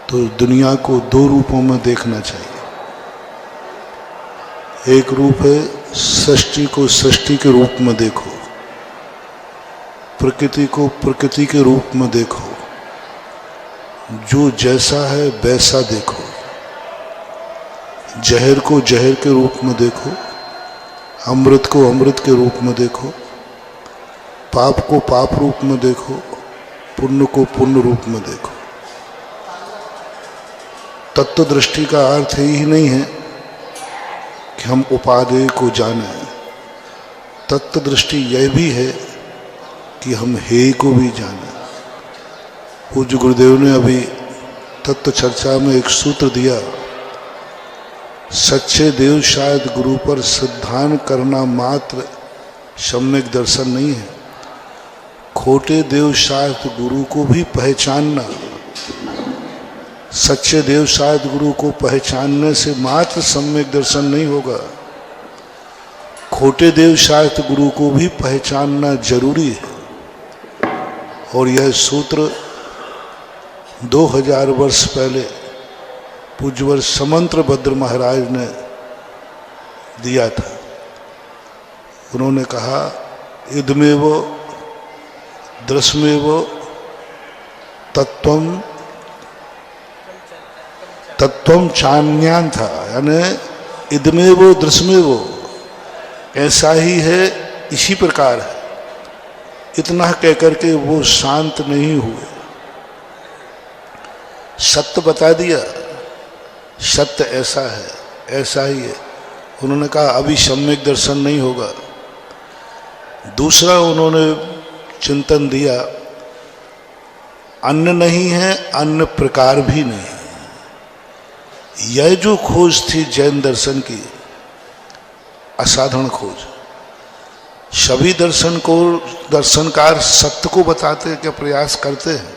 तो दुनिया को दो रूपों में देखना चाहिए। एक रूप है सृष्टि को सृष्टि के रूप में देखो, प्रकृति को प्रकृति के रूप में देखो, जो जैसा है वैसा देखो, जहर को जहर के रूप में देखो, अमृत को अमृत के रूप में देखो, पाप को पाप रूप में देखो, पुण्य को पुण्य रूप में देखो। तत्व दृष्टि का अर्थ ही नहीं है कि हम उपादेय को जाने। तत्व दृष्टि यह भी है कि हम हे को भी जाने। पूज्य गुरुदेव ने अभी तत्व चर्चा में एक सूत्र दिया, सच्चे देव शायद गुरु पर सिद्धांत करना मात्र सम्यक दर्शन नहीं है, खोटे देव शायद गुरु को भी पहचानना। सच्चे देव शायद गुरु को पहचानने से मात्र सम्यक दर्शन नहीं होगा, खोटे देव शायद गुरु को भी पहचानना जरूरी है। और यह सूत्र 2000 वर्ष पहले पूज्यवर समंत्र भद्र महाराज ने दिया था। उन्होंने कहा, इदमेव दृश्यमेव तत्वम तत्वम चान्यान था, यानी इदमेव दृश्यमेव, ऐसा ही है, इसी प्रकार है। इतना कहकर के वो शांत नहीं हुए, सत्य बता दिया, सत्य ऐसा है, ऐसा ही है। उन्होंने कहा अभी सम्यक दर्शन नहीं होगा। दूसरा उन्होंने चिंतन दिया, अन्न नहीं है, अन्न प्रकार भी नहीं है। यह जो खोज थी जैन दर्शन की, असाधारण खोज। सभी दर्शनकार सत्य को बताते के प्रयास करते हैं,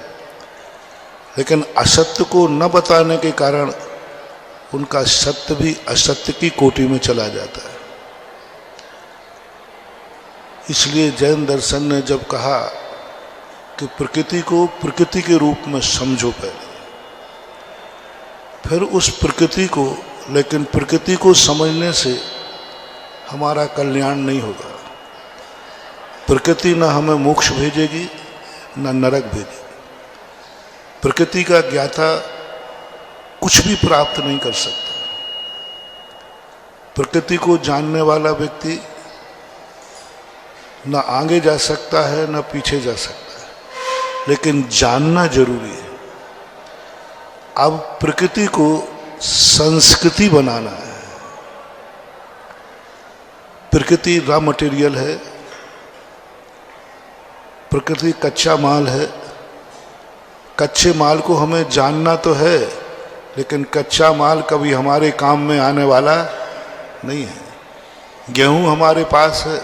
लेकिन असत्य को न बताने के कारण उनका सत्य भी असत्य की कोटि में चला जाता है। इसलिए जैन दर्शन ने जब कहा कि प्रकृति को प्रकृति के रूप में समझो पहले, फिर उस प्रकृति को, लेकिन प्रकृति को समझने से हमारा कल्याण नहीं होगा। प्रकृति न हमें मोक्ष भेजेगी न नरक भेजेगी। प्रकृति का ज्ञाता कुछ भी प्राप्त नहीं कर सकता। प्रकृति को जानने वाला व्यक्ति न आगे जा सकता है न पीछे जा सकता है, लेकिन जानना जरूरी है। अब प्रकृति को संस्कृति बनाना है। प्रकृति रॉ मटेरियल है, प्रकृति कच्चा माल है। कच्चे माल को हमें जानना तो है, लेकिन कच्चा माल कभी हमारे काम में आने वाला नहीं है। गेहूं हमारे पास है,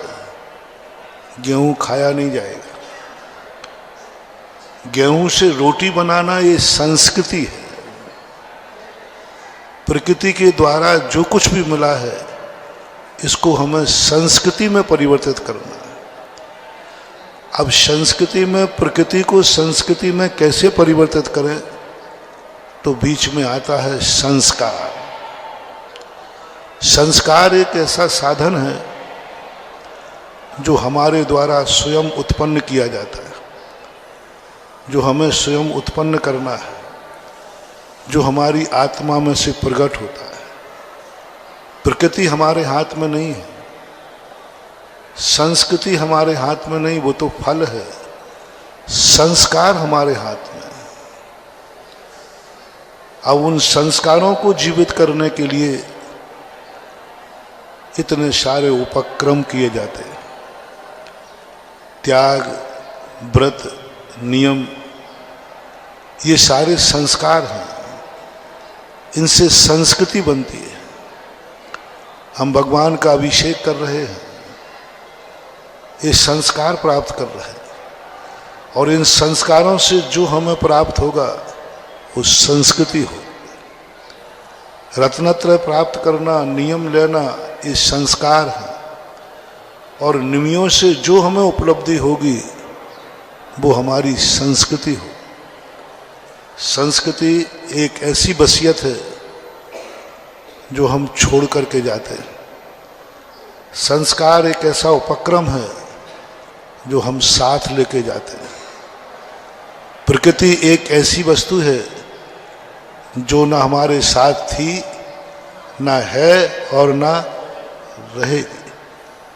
गेहूं खाया नहीं जाएगा। गेहूं से रोटी बनाना ये संस्कृति है। प्रकृति के द्वारा जो कुछ भी मिला है इसको हमें संस्कृति में परिवर्तित करना है। अब संस्कृति में, प्रकृति को संस्कृति में कैसे परिवर्तित करें, तो बीच में आता है संस्कार। संस्कार एक ऐसा साधन है जो हमारे द्वारा स्वयं उत्पन्न किया जाता है, जो हमें स्वयं उत्पन्न करना है, जो हमारी आत्मा में से प्रकट होता है। प्रकृति हमारे हाथ में नहीं है, संस्कृति हमारे हाथ में नहीं, वो तो फल है। संस्कार हमारे हाथ में है। अब उन संस्कारों को जीवित करने के लिए इतने सारे उपक्रम किए जाते हैं। त्याग, व्रत, नियम, ये सारे संस्कार हैं। इनसे संस्कृति बनती है। हम भगवान का अभिषेक कर रहे हैं, ये संस्कार प्राप्त कर रहे हैं, और इन संस्कारों से जो हमें प्राप्त होगा वो संस्कृति हो। रत्नत्रय प्राप्त करना, नियम लेना, ये संस्कार है, और नियमों से जो हमें उपलब्धि होगी वो हमारी संस्कृति हो। संस्कृति एक ऐसी वसीयत है जो हम छोड़ करके जाते हैं। संस्कार एक ऐसा उपक्रम है जो हम साथ लेके जाते हैं। प्रकृति एक ऐसी वस्तु है जो ना हमारे साथ थी, ना है और ना रहेगी।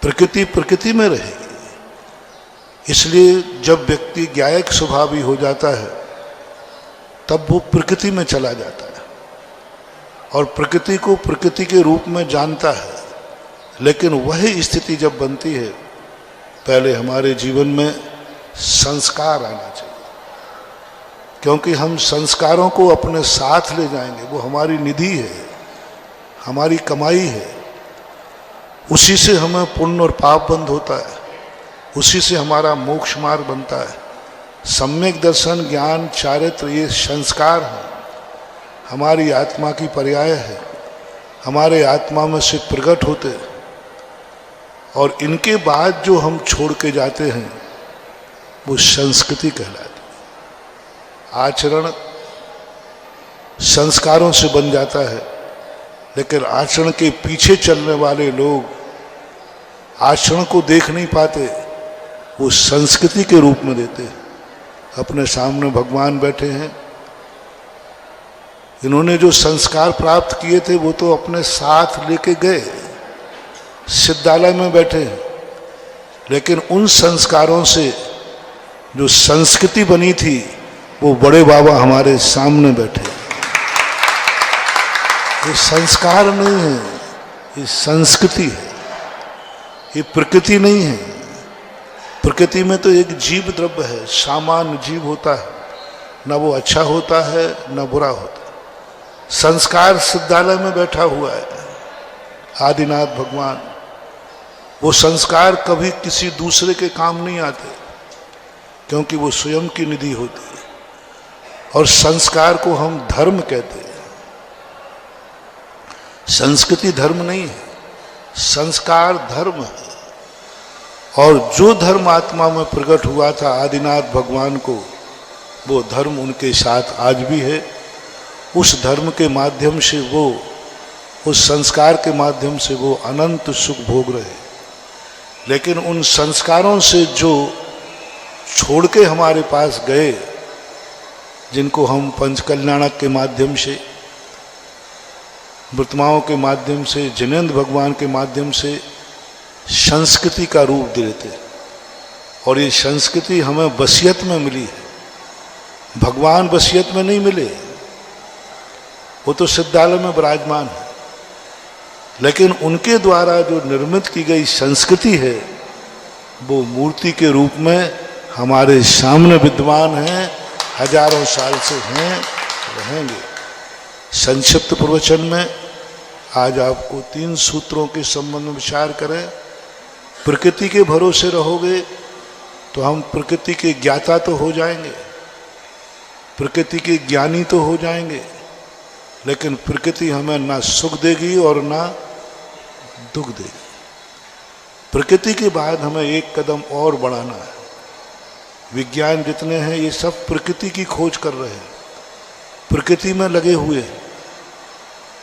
प्रकृति प्रकृति में रहेगी। इसलिए जब व्यक्ति ज्ञायक स्वभावी हो जाता है तब वो प्रकृति में चला जाता है और प्रकृति को प्रकृति के रूप में जानता है। लेकिन वही स्थिति जब बनती है, पहले हमारे जीवन में संस्कार आना चाहिए, क्योंकि हम संस्कारों को अपने साथ ले जाएंगे। वो हमारी निधि है, हमारी कमाई है। उसी से हमें पुण्य और पाप बंद होता है, उसी से हमारा मोक्ष मार्ग बनता है। सम्यक दर्शन, ज्ञान, चारित्र, ये संस्कार हैं, हमारी आत्मा की पर्याय है, हमारे आत्मा में से प्रकट होते हैं। और इनके बाद जो हम छोड़ के जाते हैं वो संस्कृति कहलाती है। आचरण संस्कारों से बन जाता है, लेकिन आचरण के पीछे चलने वाले लोग आचरण को देख नहीं पाते, वो संस्कृति के रूप में देते हैं। अपने सामने भगवान बैठे हैं, इन्होंने जो संस्कार प्राप्त किए थे वो तो अपने साथ लेके गए, सिद्धालय में बैठे हैं, लेकिन उन संस्कारों से जो संस्कृति बनी थी वो बड़े बाबा हमारे सामने बैठे। ये संस्कार नहीं है, ये संस्कृति है, ये प्रकृति नहीं है। प्रकृति में तो एक जीव द्रव्य है, सामान्य जीव होता है, ना वो अच्छा होता है ना बुरा होता है। संस्कार सिद्धालय में बैठा हुआ है आदिनाथ भगवान। वो संस्कार कभी किसी दूसरे के काम नहीं आते, क्योंकि वो स्वयं की निधि होती है। और संस्कार को हम धर्म कहते हैं। संस्कृति धर्म नहीं है, संस्कार धर्म है। और जो धर्म आत्मा में प्रकट हुआ था आदिनाथ भगवान को, वो धर्म उनके साथ आज भी है। उस धर्म के माध्यम से वो, उस संस्कार के माध्यम से वो अनंत सुख भोग रहे। लेकिन उन संस्कारों से जो छोड़ के हमारे पास गए, जिनको हम पंचकल्याणक के माध्यम से, मृतमाओं के माध्यम से, जिनेंद्र भगवान के माध्यम से संस्कृति का रूप देते, और ये संस्कृति हमें वसीयत में मिली है। भगवान वसीयत में नहीं मिले, वो तो सिद्धालय में विराजमान है। लेकिन उनके द्वारा जो निर्मित की गई संस्कृति है वो मूर्ति के रूप में हमारे सामने विद्यमान है, हजारों साल से हैं, रहेंगे। संक्षिप्त प्रवचन में आज आपको 3 सूत्रों के संबंध में विचार करें। प्रकृति के भरोसे रहोगे तो हम प्रकृति के ज्ञाता तो हो जाएंगे, प्रकृति के ज्ञानी तो हो जाएंगे, लेकिन प्रकृति हमें ना सुख देगी और ना दुख देगी। प्रकृति के बाद हमें एक कदम और बढ़ाना है। विज्ञान जितने हैं ये सब प्रकृति की खोज कर रहे हैं, प्रकृति में लगे हुए हैं,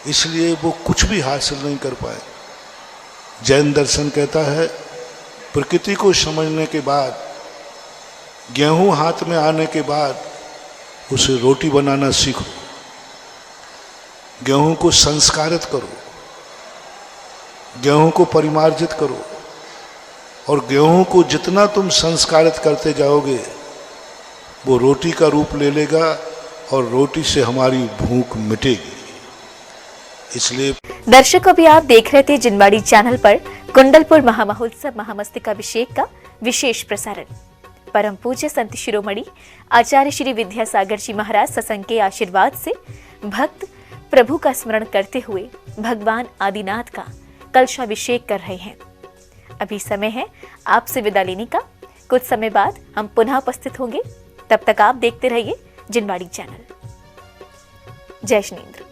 इसलिए वो कुछ भी हासिल नहीं कर पाए। जैन दर्शन कहता है प्रकृति को समझने के बाद, गेहूं हाथ में आने के बाद उसे रोटी बनाना सीखो, गेहूं को संस्कारित करो, गेहूं को परिमार्जित करो, और गेहूं को जितना तुम संस्कारित करते जाओगे वो रोटी का रूप ले लेगा और रोटी से हमारी भूख मिटेगी। इसलिए दर्शक, अभी आप देख रहे थे जिनवाड़ी चैनल पर कुंडलपुर महामहोत्सव महामस्तकाभिषेक का विशेष प्रसारण। परम पूज्य संत शिरोमणि आचार्य श्री विद्यासागर जी महाराज सत्संग के आशीर्वाद से भक्त प्रभु का स्मरण करते हुए भगवान आदिनाथ का कलशाभिषेक कर रहे हैं। अभी समय है आपसे विदा लेने का। कुछ समय बाद हम पुनः उपस्थित होंगे, तब तक आप देखते रहिए जिनवाड़ी चैनल। जय श्रीनेंद्र।